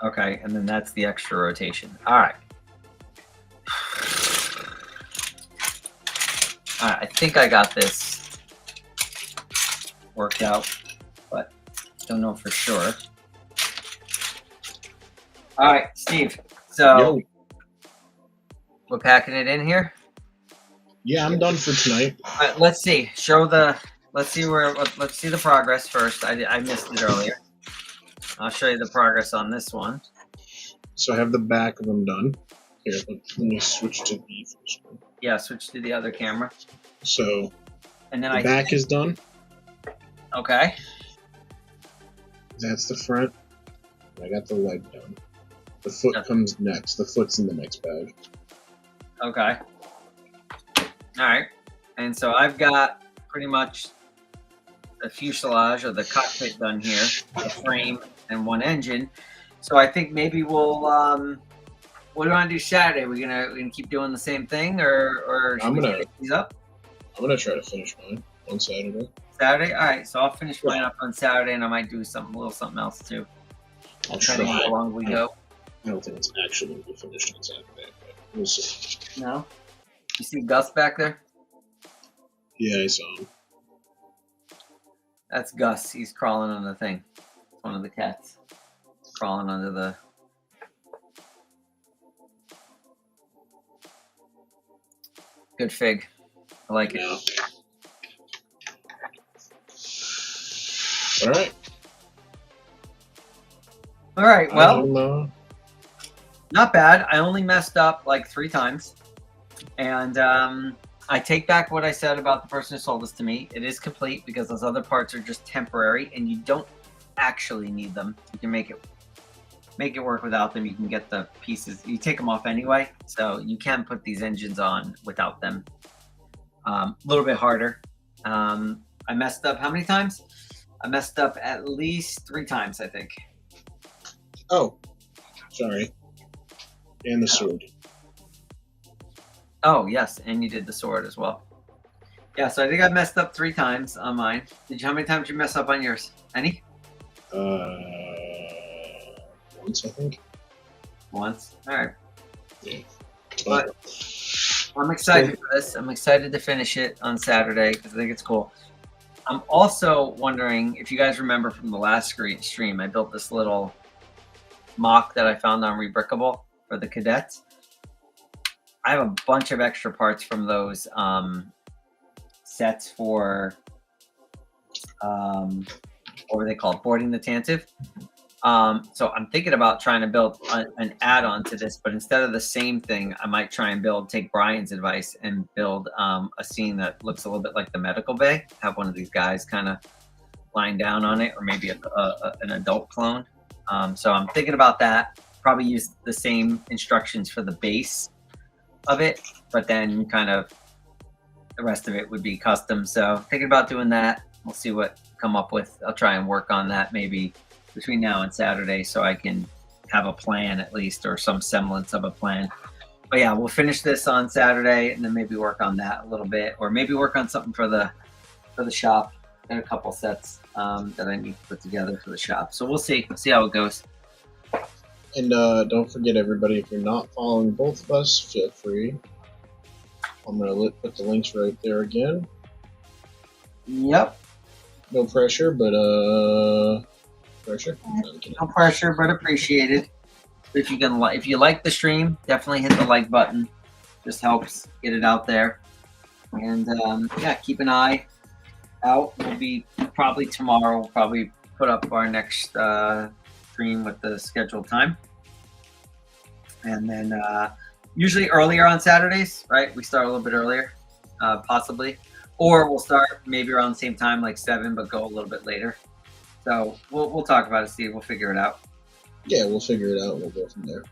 okay, and then that's the extra rotation. All right. All right, I think I got this worked out, but don't know for sure. All right, Steve. So Yo. we're packing it in here. Yeah, I'm done for tonight. All right, let's see. Let's see the progress first. I missed it earlier. I'll show you the progress on this one. So I have the back of them done. Here, let me switch to the first one. Yeah, switch to the other camera. So And then the back is done. Okay. That's the front. I got the leg done. The foot comes next. The foot's in the next bag. Okay. All right. And so I've got pretty much the fuselage or the cockpit done here, the frame and one engine. So I think maybe we'll what do you want to do Saturday? We're gonna keep doing the same thing, or should we pick these up? I'm gonna try to finish mine on Saturday. Saturday, all right. So I'll finish mine up on Saturday, and I might do a little something else too. I'll try. How long we go? I don't think it's actually gonna be finished on Saturday, but we'll see. No. You see Gus back there? Yeah, I saw him. That's Gus. He's crawling on the thing. It's one of the cats crawling under the. Good fig. I like it. Yeah. All right. All right. Well, not bad. I only messed up like 3 times, and I take back what I said about the person who sold this to me. It is complete because those other parts are just temporary, and you don't actually need them. You can make it work without them. You can get the pieces. You take them off anyway, so you can put these engines on without them. A little bit harder. I messed up how many times? I messed up at least 3 times, I think. Oh, sorry. And the sword. Oh, yes, and you did the sword as well. Yeah, so I think I messed up 3 times on mine. How many times did you mess up on yours? Any? Once, I think. Once. All right. Yeah. But I'm excited for this. I'm excited to finish it on Saturday because I think it's cool. I'm also wondering if you guys remember from the last stream, I built this little mock that I found on Rebrickable for the cadets. I have a bunch of extra parts from those sets for what were they called? Boarding the Tantive. So I'm thinking about trying to build an add-on to this, but instead of the same thing, I might try and take Brian's advice and build a scene that looks a little bit like the medical bay. Have one of these guys kind of lying down on it, or maybe an adult clone. So I'm thinking about that. Probably use the same instructions for the base of it, but then kind of the rest of it would be custom. So thinking about doing that. We'll see what come up with. I'll try and work on that maybe between now and Saturday so I can have a plan at least, or some semblance of a plan. But yeah, we'll finish this on Saturday and then maybe work on that a little bit, or maybe work on something for the shop. Got a couple sets that I need to put together for the shop. So we'll see. We'll see how it goes. And don't forget, everybody, if you're not following both of us, feel free. I'm going to put the links right there again. Yep. No pressure, but pressure. No pressure, but appreciated. If you like the stream, definitely hit the like button. Just helps get it out there. And yeah, keep an eye out. We'll be probably tomorrow. We'll probably put up our next stream with the scheduled time. And then usually earlier on Saturdays, right? We start a little bit earlier, possibly. Or we'll start maybe around the same time, like 7, but go a little bit later. So we'll talk about it, Steve. We'll figure it out. Yeah, we'll figure it out and we'll go from there.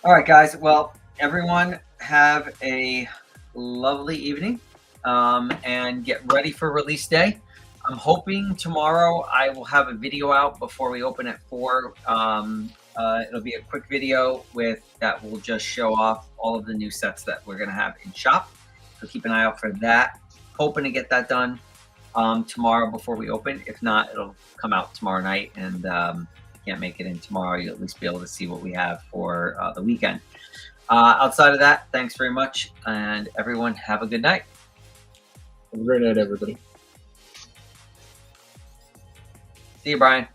All right, guys. Well, everyone have a lovely evening and get ready for release day. I'm hoping tomorrow I will have a video out before we open at 4. It'll be a quick video that will just show off all of the new sets that we're going to have in shop. So keep an eye out for that. Hoping to get that done tomorrow before we open. If not, it'll come out tomorrow night. And if you can't make it in tomorrow, you'll at least be able to see what we have for the weekend. Outside of that, thanks very much. And everyone, have a good night. Have a great night, everybody. See you, Brian.